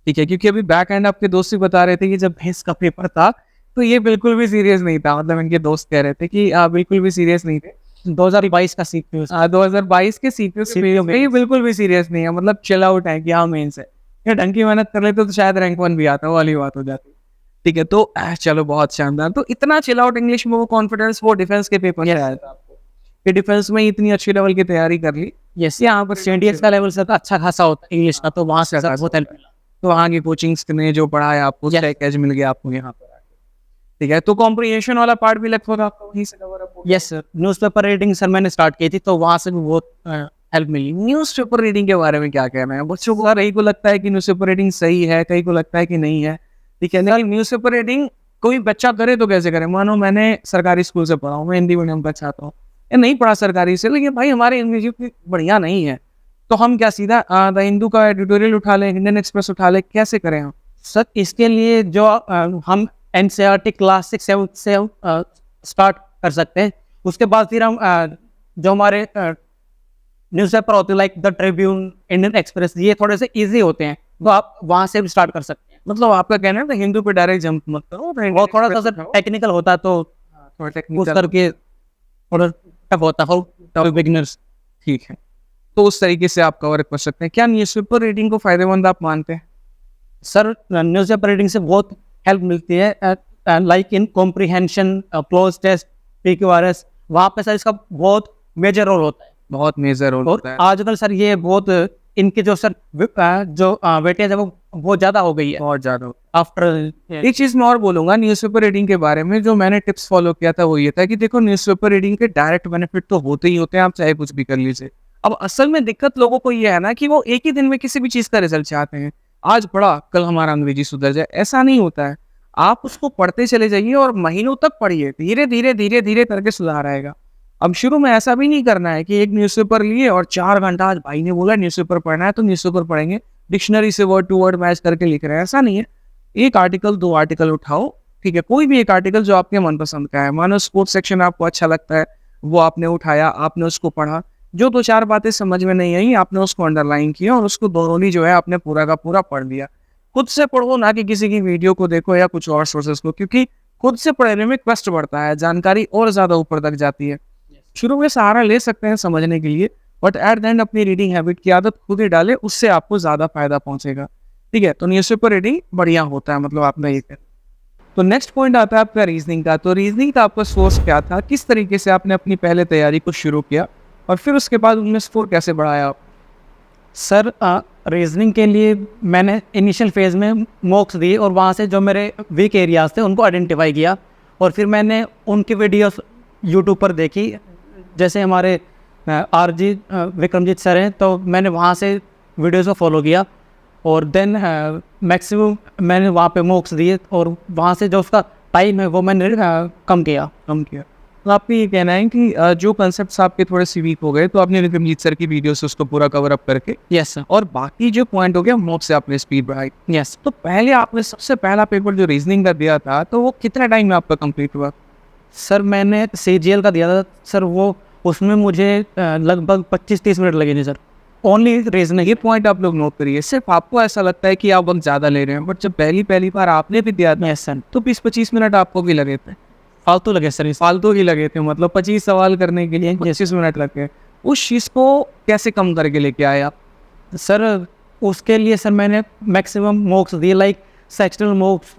ठीक है। क्योंकि अभी बैक एंड आपके दोस्त भी बता रहे थे कि जब भैंस का पेपर था तो ये बिल्कुल भी सीरियस नहीं था। मतलब इनके दोस्त कह रहे थे कि बिल्कुल भी सीरियस नहीं थे। 2022 का CPU 2022 के CPU में ये बिल्कुल भी सीरियस नहीं है। मतलब चिल आउट है कि हाँ मेंस है, ये ढंग की मेहनत कर लेते तो शायद रैंक 1 भी आता, वो वाली बात हो जाती, ठीक है। तो चलो बहुत शानदार। तो इतना चिल आउट इंग्लिश में वो कॉन्फिडेंस वो डिफेंस के पेपर में आया था आपको। कि डिफेंस में इतनी अच्छी लेवल की तैयारी कर ली, यस, यहाँ पर CDS का लेवल सर अच्छा खासा होता है इंग्लिश का, तो वहाँ से सर बहुत हेल्प मिला। तो वहाँ की कोचिंग्स ने जो पढ़ाया आपको उसका एक एज मिल गया आपको यहाँ पर आके। ठीक है, तो कॉम्प्रिहेंशन वाला पार्ट भी लगभग आपको वहीं से कवर अप हो गया। Yes sir, newspaper reading sir मैंने स्टार्ट की थी, तो वहाँ से भी बहुत हेल्प मिली। न्यूज़पेपर रीडिंग के बारे में क्या कहना है? बच्चों को कई को लगता है कि न्यूज़पेपर रीडिंग सही है, कई को लगता है कि नहीं है। ठीक है, लेकिन न्यूज़पेपर रीडिंग कोई बच्चा करे तो कैसे करे? मानो मैंने सरकारी स्कूल से पढ़ा हूँ, मैं हिंदी मीडियम का छात्र हूँ, या नहीं पढ़ा सरकारी से, लेकिन भाई हमारे इंग्लिश इतनी बढ़िया नहीं है, तो हम क्या सीधा द हिंदू का एडिटोरियल उठा लें, इंडियन एक्सप्रेस उठा लें, कैसे करें हम? सर इसके लिए जो हम NCERT क्लास 6 7 से स्टार्ट कर सकते हैं। उसके बाद फिर हम जो हमारे न्यूज़पेपर होते हैं like the Tribune, Indian express, ये थोड़े से इजी होते हैं, तो आप वहाँ से भी स्टार्ट कर सकते हैं। मतलब आपका कहना है तो हिंदू पे डायरेक्ट जंप मत करो, वो थोड़ा सा सर टेक्निकल होता है, तो थोड़ा उस टेक्निकल करके थोड़ा टफ होता है फॉर बिगिनर्स। ठीक है, तो उस तरीके से आप कवर कर सकते हैं। क्या न्यूज़पेपर रीडिंग को फायदेमंद आप मानते हैं? सर न्यूज़पेपर रीडिंग से बहुत हेल्प मिलती है, like in comprehension, cloze test, PQRS, वहाँ पे सर इसका बहुत मेजर रोल होता है। बहुत मेजर रोल और होता है। आजकल सर ये बहुत इनके जो सर जो वेटेज है वो बहुत ज़्यादा हो गई है बहुत ज्यादा। आफ्टर। एक चीज मैं और बोलूंगा न्यूज़पेपर रीडिंग के बारे में, जो मैंने टिप्स फॉलो किया था वो ये था कि देखो न्यूज़पेपर रीडिंग के डायरेक्ट बेनिफिट तो होते ही होते हैं, आप चाहे कुछ भी कर लीजिए। अब असल में दिक्कत लोगों को ये है ना कि वो एक ही दिन में किसी भी चीज का रिजल्ट चाहते हैं, आज पढ़ा कल हमारा अंग्रेजी सुधर जाए, ऐसा नहीं होता है। आप उसको पढ़ते चले जाइए और महीनों तक पढ़िए, धीरे धीरे धीरे धीरे करके सुधार आएगा। अब शुरू में ऐसा भी नहीं करना है कि एक न्यूज़पेपर लिए और 4 घंटा, आज भाई ने बोला न्यूज़पेपर पढ़ना है तो न्यूज़पेपर पढ़ेंगे, डिक्शनरी से वर्ड टू वर्ड मैच करके लिख रहे हैं, ऐसा नहीं है। एक आर्टिकल 2 आर्टिकल उठाओ, ठीक है, कोई भी एक आर्टिकल जो आपके मनपसंद का है, मानो स्पोर्ट्स सेक्शन आपको अच्छा लगता है, वो आपने उठाया, आपने उसको पढ़ा, जो 2-4 बातें समझ में नहीं आई आपने उसको अंडरलाइन किया और उसको दोनों जो है आपने पूरा का पूरा पढ़ लिया। खुद से पढ़ो, ना कि किसी की वीडियो को देखो या कुछ और सोर्सेस को, क्योंकि खुद से पढ़ने में ट्रस्ट बढ़ता है, जानकारी और ज्यादा ऊपर तक जाती है। शुरू में सहारा ले सकते हैं समझने के लिए, बट एट द एंड अपनी रीडिंग हैबिट की आदत खुद ही डाले, उससे आपको ज्यादा फायदा पहुंचेगा। ठीक है, तो न्यूज़पेपर रीडिंग बढ़िया होता है, मतलब आपका ये है। तो नेक्स्ट पॉइंट आता है आपका रीजनिंग का। तो रीजनिंग का आपका सोर्स क्या था, किस तरीके से आपने अपनी पहले तैयारी को शुरू किया और फिर उसके बाद उनमें स्कोर कैसे बढ़ाया आप? सर रीजनिंग के लिए मैंने इनिशियल फेज़ में मॉक्स दिए और वहाँ से जो मेरे वीक एरियाज थे उनको आइडेंटिफाई किया, और फिर मैंने उनकी वीडियोस यूट्यूब पर देखी। जैसे हमारे RG विक्रमजीत सर हैं, तो मैंने वहाँ से वीडियोस को फॉलो किया, और देन मैक्सिमम मैंने वहाँ पे मॉक्स दिए, और वहाँ से जो उसका टाइम है वो मैंने कम किया। तो आपका ये कहना है कि जो कंसेप्ट्स आपके थोड़े से वीक हो गए तो आपने विक्रमजीत सर की वीडियो से उसको पूरा कवर अप करके, यस सर, और बाकी जो पॉइंट हो गया मॉक से आपने स्पीड बढ़ाई। यस। तो पहले आपने सबसे पहला पेपर जो रीजनिंग का दिया था, तो वो कितना टाइम में आपका कंप्लीट हुआ? सर मैंने CGL का दिया था सर, वो उसमें मुझे लगभग 25-30 मिनट लगे थे सर, ओनली रीजनिंग। ये पॉइंट आप लोग नोट करिए। सिर्फ आपको ऐसा लगता है कि आप वक्त ज़्यादा ले रहे हैं, बट जब पहली बार आपने भी दिया था यस सर, तो 20-25 मिनट आपको भी लगे थे, फालतू लगे सर, फालतू ही लगे थे। मतलब 25 सवाल करने के लिए 25 मिनट लग गए। उस चीज़ को कैसे कम करके लेके आए आप? सर उसके लिए सर मैंने मैक्सिमम मॉक्स दिए, like sectional mocks,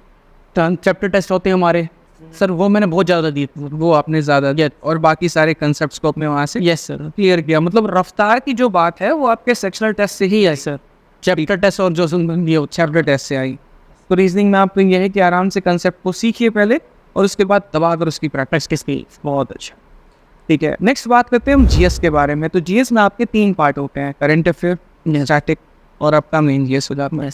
chapter test होते हैं हमारे सर, वो मैंने बहुत ज़्यादा दिए, वो आपने ज़्यादा दिया और बाकी सारे कंसेप्ट्स को अपने वहाँ से यस सर क्लियर किया। मतलब रफ्तार की जो बात है वो आपके सेक्शनल टेस्ट से ही है सर, चैप्टर टेस्ट और जो ये चैप्टर टेस्ट से आई। तो रीजनिंग में आपको ये है कि आराम से कंसेप्ट को सीखिए पहले और उसके बाद दबा कर उसकी प्रैक्टिस की। बहुत अच्छा, ठीक है। नेक्स्ट बात करते हैं हम जीएस के बारे में। तो जीएस में आपके 3 पार्ट होते हैं, करंट अफेयर, स्टैटिक और आपका मेन जीएस हो जाता है।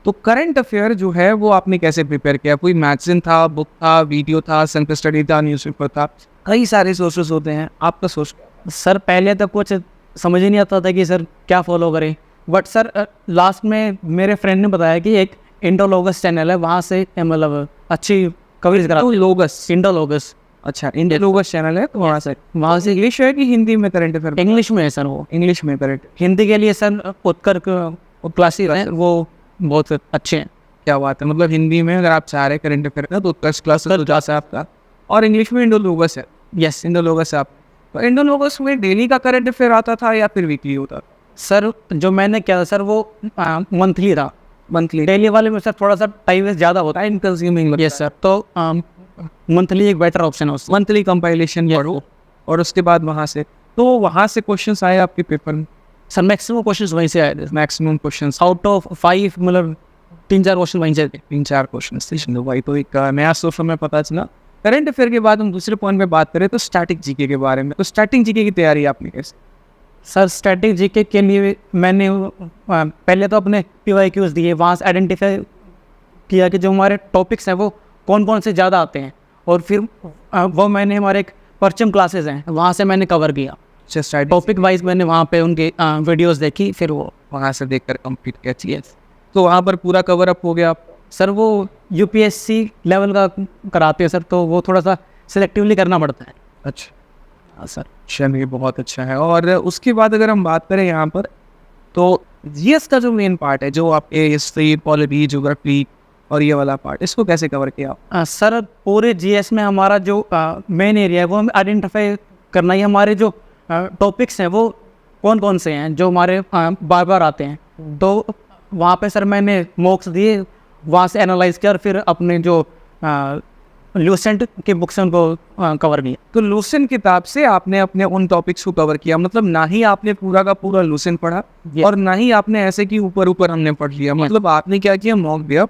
तो करंट अफेयर जो है वो आपने कैसे प्रिपेयर किया? कोई मैगजीन था, बुक था, वीडियो था, सेल्फ स्टडी था, न्यूज़पेपर था, कई सारे सोर्सेस होते हैं, आपका सोर्स क्या? सर पहले तो कुछ समझ ही नहीं आता था कि सर क्या फॉलो करें, बट सर लास्ट में मेरे फ्रेंड ने बताया कि एक इंडोलॉगस चैनल है, वहाँ से मतलब अच्छी कवरेज करा। इंडोलॉगस, अच्छा, इंडोलॉगस चैनल है, तो वहाँ से इंग्लिश है कि हिंदी में करंट अफेयर? इंग्लिश में है सर, वो इंग्लिश में करंट। हिंदी के लिए सर उत्कर क्लासेस हैं, वो बहुत अच्छे हैं। क्या बात है, मतलब हिंदी में अगर आप चाह रहे करंट अफेयर का तो उत्कर्ष क्लासेस हो जाता है आपका, और इंग्लिश में इंडोलॉगस है। यस, इंडोलॉगस है आप। तो इंडोलॉगस में डेली का करंट अफेयर आता था या फिर वीकली होता था? सर जो मैंने किया था सर वो मंथली था। मंथली? डेली वाले में सर थोड़ा सा टाइम वेस्ट ज़्यादा होता है, इन कंज्यूमिंग। यस सर, तो मंथली एक बेटर ऑप्शन है उससे। मंथली कंपाइलेशन पढ़ो, और उसके बाद वहाँ से क्वेश्चंस आए आपके पेपर में? सर मैक्सिमम क्वेश्चंस वहीं से आए थे, मैक्सिमम क्वेश्चंस आउट ऑफ 5 मतलब 3-4 क्वेश्चन वहीं से थे। 3-4 क्वेश्चन थे। चलो भाई, तो एक नया सोर्स हमें पता चला। करंट अफेयर के बाद हम दूसरे पॉइंट पे बात करें तो स्टैटिक जीके के बारे में। तो स्टैटिक जीके की तैयारी आपने कैसे? सर स्टैटिक जीके के लिए मैंने पहले तो अपने PYQs दिए, वहाँ से आइडेंटिफाई किया कि जो हमारे टॉपिक्स हैं वो कौन कौन से ज़्यादा आते हैं, और फिर वो मैंने हमारे एक परचम क्लासेस हैं वहाँ से मैंने कवर किया। टॉपिक वाइज मैंने वहाँ पे उनके वीडियोस देखी, फिर वो वहाँ से देखकर कंप्लीट किया। चाहिए तो वहाँ पर पूरा कवर अप हो गया आप? सर वो UPSC लेवल का कराते हैं सर, तो वो थोड़ा सा सिलेक्टिवली करना पड़ता है। अच्छा हाँ सर। चलिए, बहुत अच्छा है। और उसके बाद अगर हम बात करें यहाँ पर, तो जीएस का जो मेन पार्ट है, जो आपके हिस्ट्री, पॉलिटी, ज्योग्राफी और ये वाला पार्ट, इसको कैसे कवर किया आप? सर पूरे GS में हमारा जो मेन एरिया है वो हमें आइडेंटिफाई करना ही, हमारे जो टॉपिक्स हैं वो कौन कौन से हैं जो हमारे बार बार आते हैं। तो वहाँ पे सर मैंने मॉक्स दिए, वहाँ से एनालाइज किया और फिर अपने जो लूसेंट की बुक्स हैं उनको कवर किया। तो लूसेंट किताब से आपने अपने उन टॉपिक्स को कवर किया, मतलब ना ही आपने पूरा का पूरा लूसेंट पढ़ा और ना ही आपने ऐसे कि ऊपर ऊपर हमने पढ़ लिया। मतलब आपने क्या किया, मॉक दिया,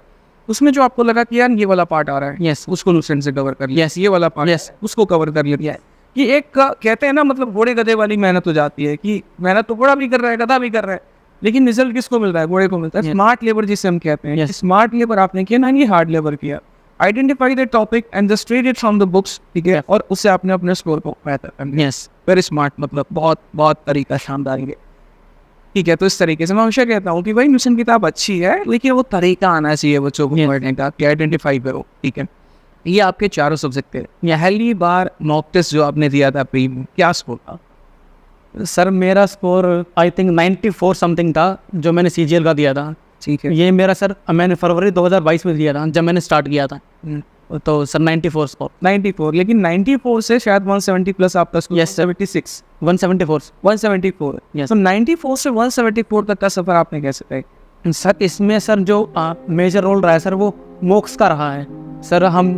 उसमें जो आपको लगा कि यार ये वाला पार्ट आ रहा है, यस, उसको लूसेंट से कवर कर लिया। यस, ये वाला पार्ट, यस, उसको कवर कर लिया। कि एक कहते हैं ना, मतलब घोड़े गधे वाली मेहनत हो जाती है कि मेहनत तो घोड़ा भी कर रहा है, गधा भी कर रहा है, लेकिन रिजल्ट किसको मिल रहा है? घोड़े को मिलता है। स्मार्ट लेबर जिसे हम कहते हैं, स्मार्ट लेबर आपने किया ना, ये हार्ड लेबर किया। Identify the topic and just read it from the books, ठीक है, और उससे आपने अपने स्कोर को बेहतर कर लिया। यस, वेरी स्मार्ट, मतलब बहुत बहुत तरीका शानदार है, ठीक है। तो इस तरीके से मैं हमेशा कहता हूँ कि भाई मिशन किताब अच्छी है, लेकिन वो तरीका आना चाहिए बच्चों को पढ़ने का, कि आइडेंटिफाई करो, ठीक है। ये आपके चारों सब्जेक्ट थे। पहली बार मॉक टेस्ट जो आपने दिया था प्री में, क्या स्कोर था? सर मेरा स्कोर आई थिंक 94 समथिंग था जो मैंने CGL का दिया था, ठीक है। ये मेरा सर मैंने फरवरी 2022 में दिया था जब मैंने स्टार्ट किया था। तो सर 94 स्कोर। 94, लेकिन 94 से शायद 170 प्लस आपका स्कोर। यस, 76 174। 174। Yes. तो 94 से 174 तक का सफर आपने कैसे तय? सर इसमें सर जो मेजर रोल रहा है सर वो मॉक्स का रहा है। सर हम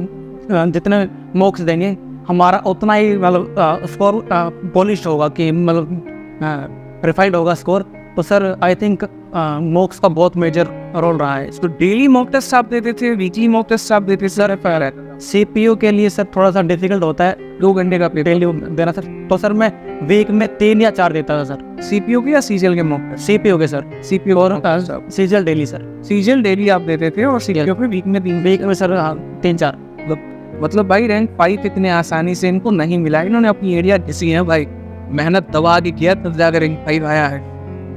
जितने मॉक्स देंगे हमारा उतना ही मतलब स्कोर पॉलिश होगा, कि मतलब रिफाइंड होगा स्कोर। तो सर आई थिंक मॉक्स का बहुत मेजर रोल रहा है। तो डेली मॉक टेस्ट आप देते थे, वीकली मॉक टेस्ट आप देते थे? सर CPU के लिए सर थोड़ा सा डिफिकल्ट होता है 2 घंटे का पेपर डेली देना सर, तो सर मैं वीक में 3 या 4 देता था सर। CPU के या CGL के मॉक टेस्ट? CPU के सर। CPU और CGL daily sir. CGL daily आप देते थे और CPU पे वीक में 3? वीक में सर 3-4। मतलब भाई रैंक 5 इतने आसानी से इनको नहीं मिला, इन्होंने अपनी एरिया घिसी है भाई, मेहनत दबा के किया तब जाकर रैंक 5 आया है,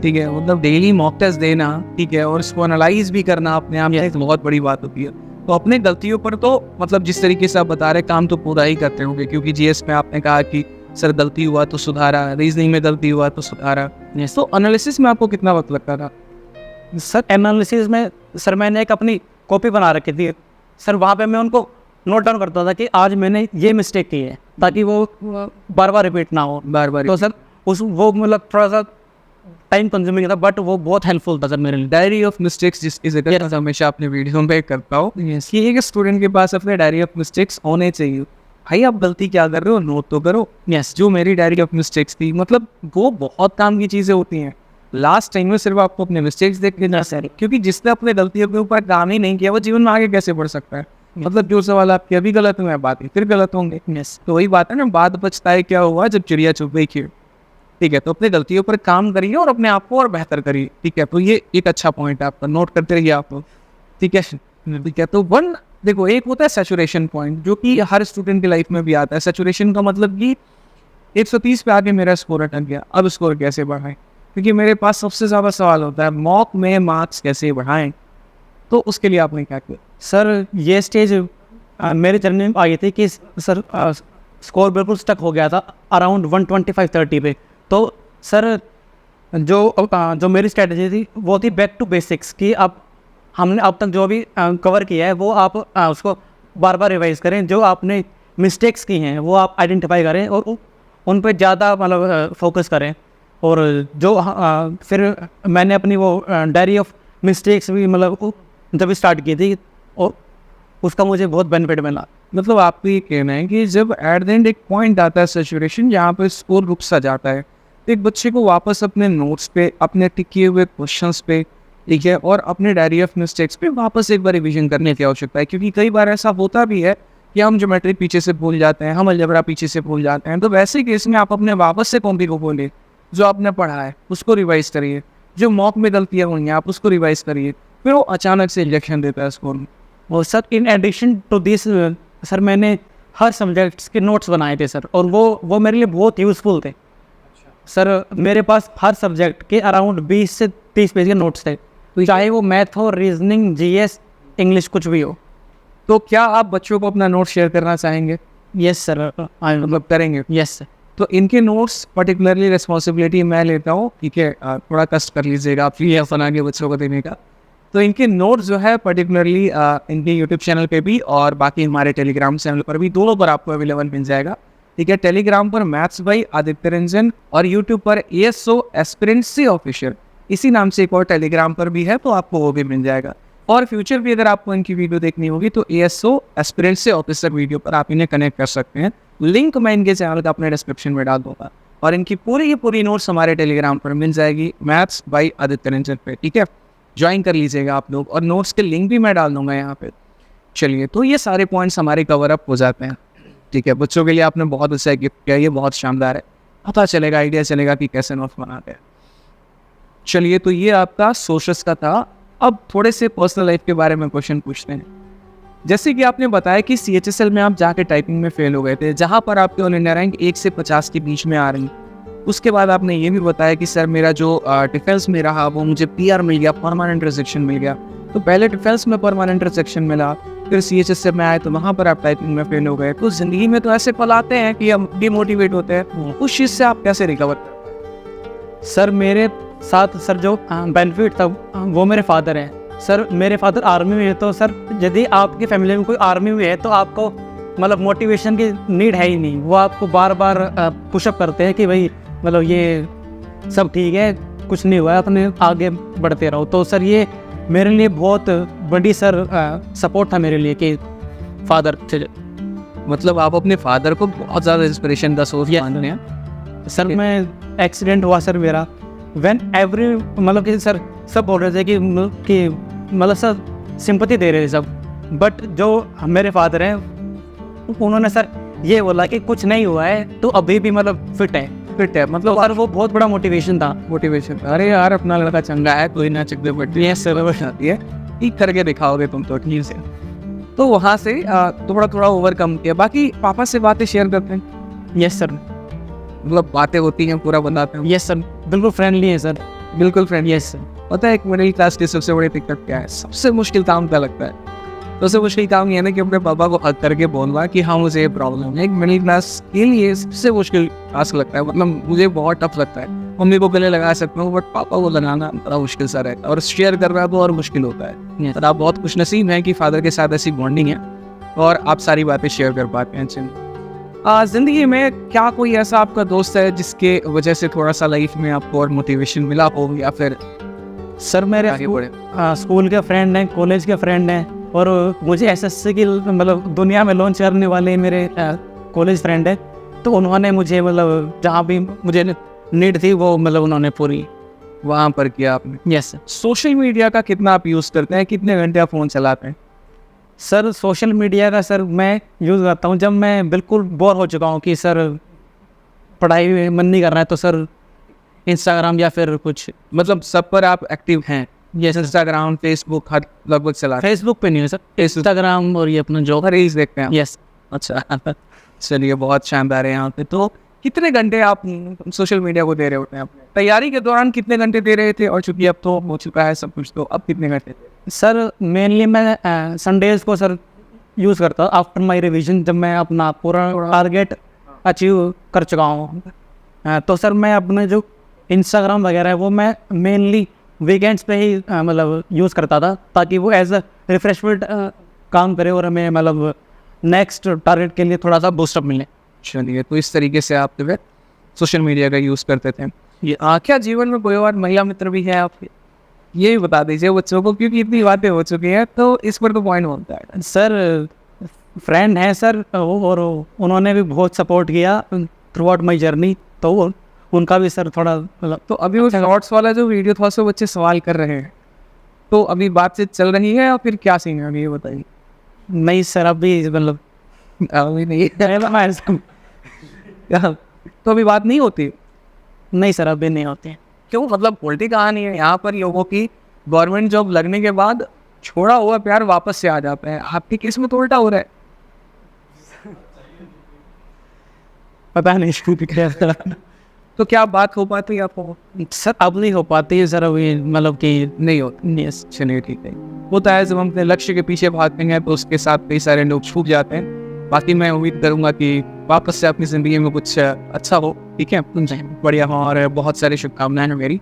ठीक है। मतलब डेली मॉक टेस्ट देना, ठीक है, और इसको एनालाइज भी करना अपने आप में एक बहुत बड़ी बात होती है। तो अपने गलतियों पर तो मतलब जिस तरीके से आप बता रहे काम तो पूरा ही करते होंगे, क्योंकि GS में आपने कहा कि सर गलती हुआ तो सुधारा, रीजनिंग में गलती हुआ तो सुधारा। तो एनालिसिस में आपको कितना वक्त लगता था? सर एनालिसिस में सर मैंने एक अपनी कॉपी बना रखी थी सर, वहाँ पे मैं उनको नोट डाउन करता था कि आज मैंने ये मिस्टेक की है, ताकि वो बार बार रिपीट ना हो बार। तो सर वो मतलब थोड़ा सा टाइम कंज्यूमिंग था, बट वो बहुत हेल्पफुल था सर मेरे लिए। डायरी ऑफ मिस्टेक्स जिसकी जिक्र हमेशा अपने वीडियो में करता हूँ कि एक स्टूडेंट के पास अपने डायरी ऑफ मिस्टेक्स होने चाहिए। भाई आप गलती क्या कर रहे हो, नोट तो करो। यस, जो मेरी डायरी ऑफ मिस्टेक्स थी, मतलब वो बहुत काम की चीज़ें होती हैं। लास्ट टाइम में सिर्फ आपको अपने मिस्टेक्स देख लेना सर, क्योंकि जिसने अपने गलतियों के ऊपर काम ही नहीं किया वो जीवन में आगे कैसे बढ़ सकता है? मतलब जो सवाल आपके अभी गलत हुए हैं, बात फिर गलत होंगे। यस, तो वही बात है ना, बाद पछताए क्या हुआ जब चिड़िया चुप गई खेत, ठीक है। तो अपने गलतियों पर काम करिए और अपने आप को और बेहतर करिए, ठीक है। तो ये एक अच्छा पॉइंट है आपका, नोट करते रहिए आप लोग, ठीक है, ठीक है। तो देखो एक होता है सैचुरेशन पॉइंट, जो कि हर स्टूडेंट की लाइफ में भी आता है। सैचुरेशन का मतलब कि 130 पे आके मेरा स्कोर अटक गया, अब स्कोर कैसे बढ़ाएं? क्योंकि मेरे पास सबसे ज़्यादा सवाल होता है मॉक में मार्क्स कैसे बढ़ाएं। तो उसके लिए आपने क्या किया? सर ये स्टेज मेरे जर्नी में आई थी कि सर स्कोर बिल्कुल स्टक हो गया था अराउंड 125-30 पे। तो सर जो मेरी स्ट्रेटजी थी वो थी बैक टू बेसिक्स, कि अब हमने अब तक जो भी कवर किया है वो आप उसको बार बार रिवाइज करें, जो आपने मिस्टेक्स की हैं वो आप आइडेंटिफाई करें और उन पे ज़्यादा मतलब फोकस करें। और जो फिर मैंने अपनी वो डायरी ऑफ मिस्टेक्स भी मतलब जब स्टार्ट की थी और उसका मुझे बहुत बेनिफिट मिला। मतलब आपको ये कहना है कि जब एट द एंड एक पॉइंट आता है सिचुएशन जहाँ पे स्कोर रुक सा जाता है, तो एक बच्चे को वापस अपने नोट्स पे, अपने टिक किए हुए क्वेश्चंस पे, ठीक है, और अपने डायरी ऑफ मिस्टेक्स पे वापस एक बार रिवीजन करने की आवश्यकता है। क्योंकि कई बार ऐसा होता भी है कि हम ज्योमेट्री पीछे से भूल जाते हैं, हम अलजेब्रा पीछे से भूल जाते हैं। तो वैसे केस में आप अपने वापस से कॉपी को खोलिए, जो आपने पढ़ा है उसको रिवाइज करिए, जो मॉक में गलतियाँ हुई हैं आप उसको रिवाइज करिए, फिर वो अचानक से इंजेक्शन देता है स्कोर में। और sir in addition to this sir मैंने हर सब्जेक्ट्स के नोट्स बनाए थे सर, और वो मेरे लिए बहुत यूज़फुल थे सर। मेरे पास हर सब्जेक्ट के अराउंड 20 से 30 पेज के नोट्स थे, चाहे वो मैथ हो, रीजनिंग, जीएस, इंग्लिश, कुछ भी हो। तो क्या आप बच्चों को अपना नोट शेयर करना चाहेंगे? यस सर, मतलब करेंगे? Yes sir. तो इनके नोट्स पर्टिकुलरली रिस्पॉन्सिबिलिटी मैं लेता हूँ, ठीक है, थोड़ा कष्ट कर लीजिएगा आप ये बना के बच्चों को देने का। तो इनके नोट्स जो है पर्टिकुलरली इनके यूट्यूब चैनल पे भी और बाकी हमारे टेलीग्राम चैनल पर भी, दोनों पर आपको अवेलेबल मिल जाएगा, ठीक है। टेलीग्राम पर मैथ्स बाई आदित्य रंजन और यूट्यूब पर ASO एस्पिरेंसी ऑफिशियल, इसी नाम से एक और टेलीग्राम पर भी है, तो आपको वो भी मिल जाएगा। और फ्यूचर भी अगर आपको इनकी वीडियो देखनी होगी तो ASO एस्पिरेंसी ऑफिसर वीडियो पर आप इन्हें कनेक्ट कर सकते हैं। लिंक मैं इनके चैनल का अपने डिस्क्रिप्शन में डाल दूंगा, और इनकी पूरी की पूरी नोट्स हमारे टेलीग्राम पर मिल जाएगी मैथ्स बाई आदित्य रंजन पे, ठीक है। ज्वाइन कर लीजिएगा आप लोग, और नोट्स के लिंक भी मैं डाल दूंगा यहाँ पे। चलिए, तो ये सारे पॉइंट्स हमारे कवर अप हो जाते हैं, ठीक है। बच्चों के लिए आपने बहुत अच्छा गिफ्ट किया, ये बहुत शानदार है, पता चलेगा, आइडिया चलेगा कि कैसे नोट्स बनाते हैं। चलिए, तो ये आपका सोशल्स का था। अब थोड़े से पर्सनल लाइफ के बारे में क्वेश्चन पूछते हैं। जैसे कि आपने बताया कि CHSL में आप जाके टाइपिंग में फेल हो गए थे, जहाँ पर आपके ऑल इंडिया रैंक 1 से 50 के बीच में आ रही। उसके बाद आपने ये भी बताया कि सर मेरा जो डिफेंस में रहा वो मुझे PR मिल गया, परमानेंट रिजेक्शन मिल गया। तो पहले डिफेंस में परमानेंट रिजेक्शन मिला, फिर CHSL में आए तो वहाँ पर आप टाइपिंग में फेल हो गए। तो ज़िंदगी में तो ऐसे पल आते हैं कि हम डिमोटिवेट होते हैं, उस चीज़ से आप कैसे रिकवर करते हैं? सर मेरे साथ सर जो बेनिफिट था वो मेरे फादर हैं सर। मेरे फादर आर्मी में है, तो सर यदि आपकी फैमिली में कोई आर्मी में है तो आपको मतलब मोटिवेशन की नीड है ही नहीं। वो आपको बार बार पुशअप करते हैं कि भाई मतलब ये सब ठीक है, कुछ नहीं हुआ है, अपने आगे बढ़ते रहो। तो सर ये मेरे लिए बहुत बड़ी सर सपोर्ट था मेरे लिए कि फादर थे। मतलब आप अपने फादर को बहुत ज़्यादा इंस्पिरेशन का सोर्स मानते हैं? सर मैं एक्सीडेंट हुआ सर मेरा, व्हेन एवरी मतलब कि सर सब बोल रहे थे कि मतलब सर सिंपैथी दे रहे थे सब, बट जो मेरे फादर हैं उन्होंने सर ये बोला कि कुछ नहीं हुआ है, तो अभी भी मतलब फिट है मतलब। और वो बहुत बड़ा मोटिवेशन था। मोटिवेशन, अरे यार अपना लड़का चंगा है, कोई ना चकदे बढ़ती है, सब आती है, ठीक करके दिखाओगे तुम तो, ठीक से। तो वहाँ से थोड़ा थोड़ा ओवरकम किया। बाकी पापा से बातें शेयर करते हैं? यस सर, मतलब बातें होती हैं, पूरा बताते हैं? यस सर, बिल्कुल फ्रेंडली है सर, बिल्कुल फ्रेंडली। Yes sir. पता है एक मिडिल क्लास की सबसे बड़ी दिक्कत क्या है? सबसे मुश्किल काम क्या लगता है? सबसे मुश्किल काम ये है ना कि अपने पापा को हक करके बोलना कि हाँ मुझे ये प्रॉब्लम है। एक मिडिल क्लास के लिए सबसे मुश्किल टास्क लगता है, मतलब मुझे बहुत टफ लगता है। मम्मी को गले लगा सकता हूँ, बट पापा को लगाना बड़ा मुश्किल सा रहता है, और शेयर करना तो और मुश्किल होता है। Yes. पर आप बहुत खुशनसीब हैं कि फादर के साथ ऐसी बॉन्डिंग है और आप सारी बातें शेयर कर पाते हैं। जिंदगी में क्या कोई ऐसा आपका दोस्त है जिसके वजह से थोड़ा सा लाइफ में आपको और मोटिवेशन मिला हो, या फिर सर मेरे आगे बढ़े? स्कूल के फ्रेंड हैं, कॉलेज के फ्रेंड हैं, और मुझे SSC की मतलब दुनिया में लॉन्च करने वाले मेरे कॉलेज फ्रेंड हैं। तो उन्होंने मुझे मतलब जहाँ भी मुझे नीड थी वो मतलब उन्होंने पूरी वहाँ पर किया आपने। Yes sir. सोशल मीडिया का कितना आप यूज़ करते हैं? कितने घंटे आप फ़ोन चलाते हैं? सर सोशल मीडिया का सर मैं यूज़ करता हूँ जब मैं बिल्कुल बोर हो चुका हूँ कि सर पढ़ाई में मन नहीं कर रहा है, तो सर इंस्टाग्राम या फिर कुछ। मतलब सब पर आप एक्टिव हैं? यस, इंस्टाग्राम, फेसबुक हर लगभग चलाते हैं? फेसबुक पे नहीं है सर, इंस्टाग्राम और ये अपना जो रील्स देखते हैं? यस। अच्छा, चलिए बहुत शानदार है। यहाँ पे तो कितने घंटे आप सोशल मीडिया को दे रहे होते हैं? अपने तैयारी के दौरान कितने घंटे दे रहे थे, और चूंकि अब तो हो चुका है सब कुछ, तो अब कितने घंटे दे? सर मेनली मैं संडेज को सर यूज़ करता हूँ आफ्टर माई रिवीजन, जब मैं अपना पूरा टारगेट अचीव कर चुका हूँ। तो सर मैं अपने जो इंस्टाग्राम वगैरह है वो मैं मेनली वीकेंड्स पे ही मतलब यूज़ करता था, ताकि वो एज अ रिफ्रेशमेंट काम करे और हमें मतलब नेक्स्ट टारगेट के लिए थोड़ा सा बूस्टअप मिले। चलिए, तो इस तरीके से आप जो है सोशल मीडिया का यूज़ करते थे। ये क्या जीवन में कोई और महिला मित्र भी है आपके? ये भी बता दीजिए बच्चों को, क्योंकि इतनी बातें हो चुकी हैं तो इस पर तो पॉइंट बनता है। सर फ्रेंड हैं सर, और उन्होंने भी बहुत सपोर्ट किया थ्रू आउट माई जर्नी, तो उनका भी सर थोड़ा मतलब। तो अभी वो शॉर्ट्स वाला जो वीडियो था उसमें बच्चे सवाल कर रहे हैं, तो अभी बातचीत चल रही है या फिर क्या सीन है अभी ये बताइए। नहीं सर, अभी मतलब अभी नहीं तो अभी बात नहीं होती। नहीं सर, अभी नहीं होते हैं। क्यों, मतलब उल्टी कहानी है यहाँ पर लोगों की, गवर्नमेंट जॉब लगने के बाद छोड़ा हुआ प्यार वापस से आ जाता है, आपकी केस में तो उल्टा हो रहा है। पता नहीं तो क्या बात हो पाती है आपको? सर अब नहीं हो पाती है सर, अभी मतलब कि नहीं होती। नहीं। चलिए ठीक है, होता है जब हम अपने लक्ष्य के पीछे भागते हैं तो उसके साथ कई सारे लोग छूट जाते हैं। बाकी मैं उम्मीद करूंगा कि वापस से अपनी ज़िंदगी में कुछ अच्छा हो, ठीक है, बढ़िया हो, और बहुत सारी शुभकामनाएं हैं मेरी।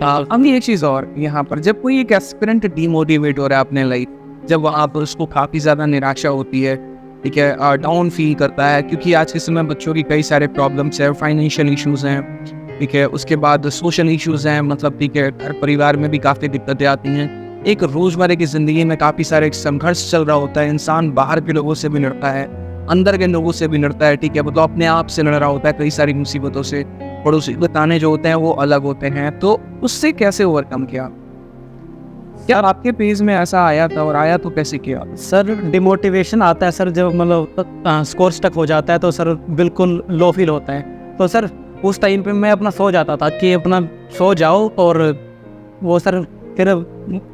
अब एक चीज़ और, यहाँ पर जब कोई एक एस्पिरेंट डीमोटिवेट हो रहा है अपने लाइफ, जब वहाँ पर उसको काफ़ी ज़्यादा निराशा होती है, ठीक है, डाउन फील करता है, क्योंकि आज के समय बच्चों की कई सारे प्रॉब्लम्स हैं, फाइनेंशियल इश्यूज़ हैं, ठीक है, उसके बाद सोशल इश्यूज़ हैं, मतलब ठीक है, घर परिवार में भी काफ़ी दिक्कतें आती हैं, एक रोज़मर्रा की ज़िंदगी में काफ़ी सारे संघर्ष चल रहा होता है, इंसान बाहर के लोगों से भी लड़ता है, अंदर के लोगों से भी लड़ता है, ठीक है, मतलब अपने आप से लड़ रहा होता है कई सारी मुसीबतों से, पड़ोसी बताने जो होते हैं वो अलग होते हैं, तो उससे कैसे ओवरकम किया? क्या आपके पेज में ऐसा आया था, और आया तो कैसे किया? सर डिमोटिवेशन आता है सर, जब मतलब स्कोर स्टक हो जाता है तो सर बिल्कुल लो फील होता है। तो सर उस टाइम पे मैं अपना सो जाता था कि अपना सो जाओ, और वो सर फिर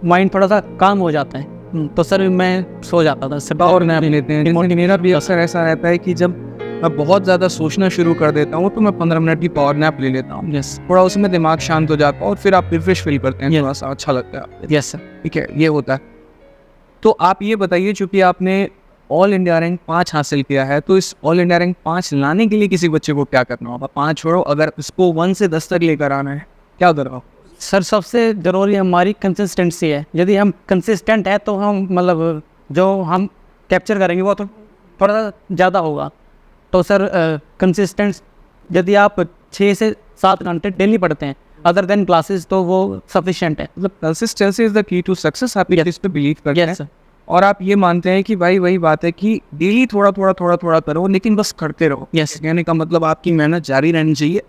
माइंड थोड़ा सा काम हो जाता है, तो सर मैं सो जाता था सर। और नैप लेते हैं, जैसे मेरा भी अक्सर ऐसा रहता है कि जब मैं बहुत ज़्यादा सोचना शुरू कर देता हूँ तो मैं 15 मिनट की पावर नैप ले लेता हूँ। यस थोड़ा उसमें दिमाग शांत हो जाता है और फिर आप रिफ्रेश फील करते हैं, थोड़ा सा अच्छा लगता है आपको। Yes sir. ठीक है, ये होता है। तो आप ये बताइए, चूंकि आपने ऑल इंडिया रैंक 5 हासिल किया है, तो इस ऑल इंडिया रैंक 5 लाने के लिए किसी बच्चे को क्या करना होगा? 5 छोड़ो, अगर इसको 1 से 10 तक लेकर आना है, क्या करना होगा? सर सबसे ज़रूरी हमारी कंसिस्टेंसी है। यदि हम कंसिस्टेंट है तो हम मतलब जो हम कैप्चर करेंगे वो तो थोड़ा ज़्यादा होगा। तो सर कंसिस्टेंट, यदि आप 6 से 7 घंटे डेली पढ़ते हैं अदर देन क्लासेस, तो वो सफिशिएंट है। मतलब consistency is the key to success. आप इस पे बिलीव करते हैं सर। और आप ये मानते हैं कि भाई वही बात है कि डेली थोड़ा थोड़ा करो, लेकिन बस करते रहो। यस। कहने का मतलब आपकी मेहनत जारी रहनी चाहिए,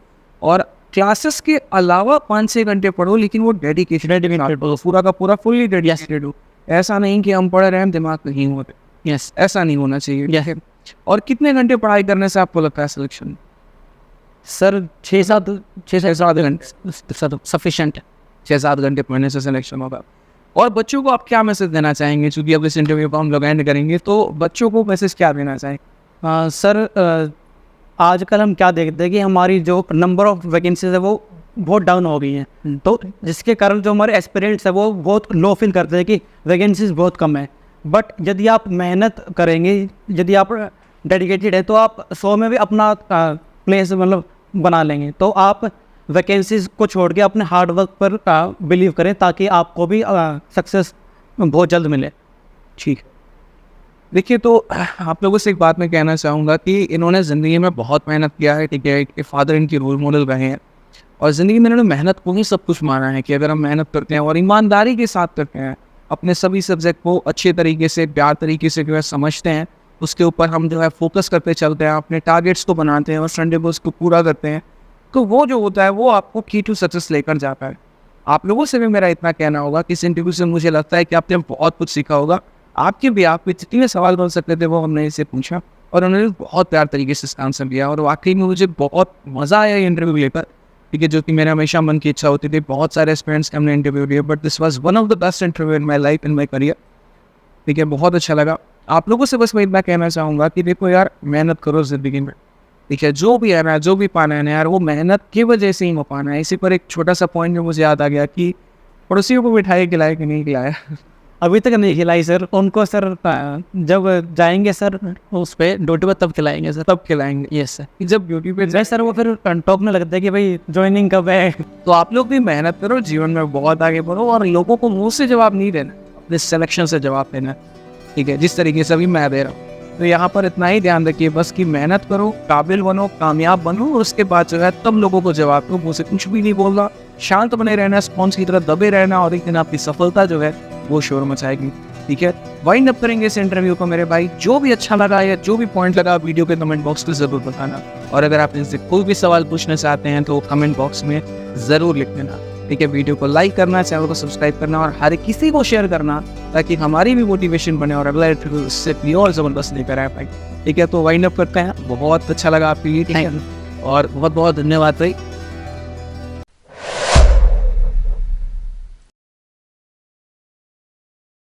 और क्लासेस के अलावा 5-6 घंटे पढ़ो, लेकिन वो डेडिकेटेड पूरा का पूरा फुल्ली डेडिकेटेड हो। ऐसा नहीं कि हम पढ़ रहे हैं दिमाग नहीं होते। यस, ऐसा नहीं होना चाहिए। और कितने घंटे पढ़ाई करने से आपको लगता है सिलेक्शन? सर 6-7 घंटे सर सफिशिएंट है। 6-7 घंटे पढ़ने से सिलेक्शन होगा। और बच्चों को आप क्या मैसेज देना चाहेंगे? चूँकि अब इस इंटरव्यू को हम लोग एंड करेंगे, तो बच्चों को मैसेज क्या देना चाहेंगे? सर आजकल हम क्या देखते हैं कि हमारी जो नंबर ऑफ वैकेंसीज है वो बहुत डाउन हो गई हैं, तो जिसके कारण जो हमारे एस्पिरेंट्स है वो बहुत लो फील करते हैं कि वैकेंसीज बहुत कम है। बट यदि आप मेहनत करेंगे, यदि आप डेडिकेटेड है, तो आप 100 में भी अपना प्लेस मतलब बना लेंगे। तो आप वैकेंसीज को छोड़ के अपने हार्ड वर्क पर बिलीव करें, ताकि आपको भी सक्सेस बहुत जल्द मिले। ठीक है, देखिए, तो आप लोगों से एक बात मैं कहना चाहूँगा कि इन्होंने ज़िंदगी में बहुत मेहनत किया है, ठीक है, एक फादर इनकी रोल मॉडल रहे हैं, और ज़िंदगी में इन्होंने मेहनत को ही सब कुछ माना है कि अगर हम मेहनत करते हैं और ईमानदारी के साथ करते हैं, अपने सभी सब्जेक्ट को अच्छे तरीके से, प्यार तरीके से जो है समझते हैं, उसके ऊपर हम जो है फोकस करते चलते हैं, अपने टारगेट्स को बनाते हैं और संडे को उसको पूरा करते हैं, तो वो जो होता है वो आपको की टू सक्सेस लेकर जाता है। आप लोगों से भी मेरा इतना कहना होगा कि इस इंटरव्यू से मुझे लगता है कि आपने बहुत कुछ सीखा होगा। आपके भी आप जितने सवाल कर सकते थे वो हमने इसे पूछा, और उन्होंने बहुत प्यार तरीके से इसका आंसर दिया, और वाकई में मुझे बहुत मज़ा आया ये इंटरव्यू लेकर, ठीक है, जो कि मेरा हमेशा मन की इच्छा होती थी। बहुत सारे स्टूडेंट्स के हमने इंटरव्यू लिए, but this was one of the best interview in my life, in my career, ठीक है, बहुत अच्छा लगा। आप लोगों से बस मैं इतना कहना चाहूँगा कि देखो यार, मेहनत करो ज़िंदगी में, ठीक है, जो भी है ना, जो भी पाना है ना यार, वो मेहनत की वजह से ही वो पाना है। इसी पर एक छोटा सा पॉइंट जो मुझे याद आ गया कि पड़ोसियों को मिठाई खिलाए कि नहीं खिलाया? अभी तक नहीं खिलाई सर, उनको सर जब जाएंगे सर उस पर ड्यूटी पर तब खिलाएंगे सर। तब खिलाएंगे। Yes sir. जब ड्यूटी पे नहीं सर, वो फिर टॉकने लगता है कि भाई ज्वाइनिंग कब है। तो आप लोग भी मेहनत करो, जीवन में बहुत आगे बढ़ो, और लोगों को मुंह से जवाब नहीं देना, अपने सिलेक्शन से जवाब देना, ठीक है, जिस तरीके से अभी मैं दे रहा हूँ। तो यहाँ पर इतना ही ध्यान रखिए बस कि मेहनत करो, काबिल बनो, कामयाब बनो, और उसके बाद जो है तब लोगों को जवाब दो। मुझे कुछ भी नहीं बोलना, शांत बने रहना, स्पॉन्ज की तरह दबे रहना, और एक दिन आपकी सफलता जो है वो शोर मचाएगी। ठीक है, वाइंड अप करेंगे इस इंटरव्यू को मेरे भाई। जो भी अच्छा लगा या जो भी पॉइंट लगा वीडियो के कमेंट बॉक्स में ज़रूर बताना, और अगर आप इनसे कोई भी सवाल पूछना चाहते हैं तो कमेंट बॉक्स में ज़रूर लिख देना, ठीक है। वीडियो को लाइक करना, चैनल को सब्सक्राइब करना और हर किसी को शेयर करना, ताकि हमारी भी मोटिवेशन बने और अगला इंटरव्यू इससे भी और ज़बरदस्त लेकर आए भाई, ठीक है। तो वाइंड अप करते हैं, बहुत अच्छा लगा आपके लिए, ठीक है, और बहुत बहुत धन्यवाद भाई।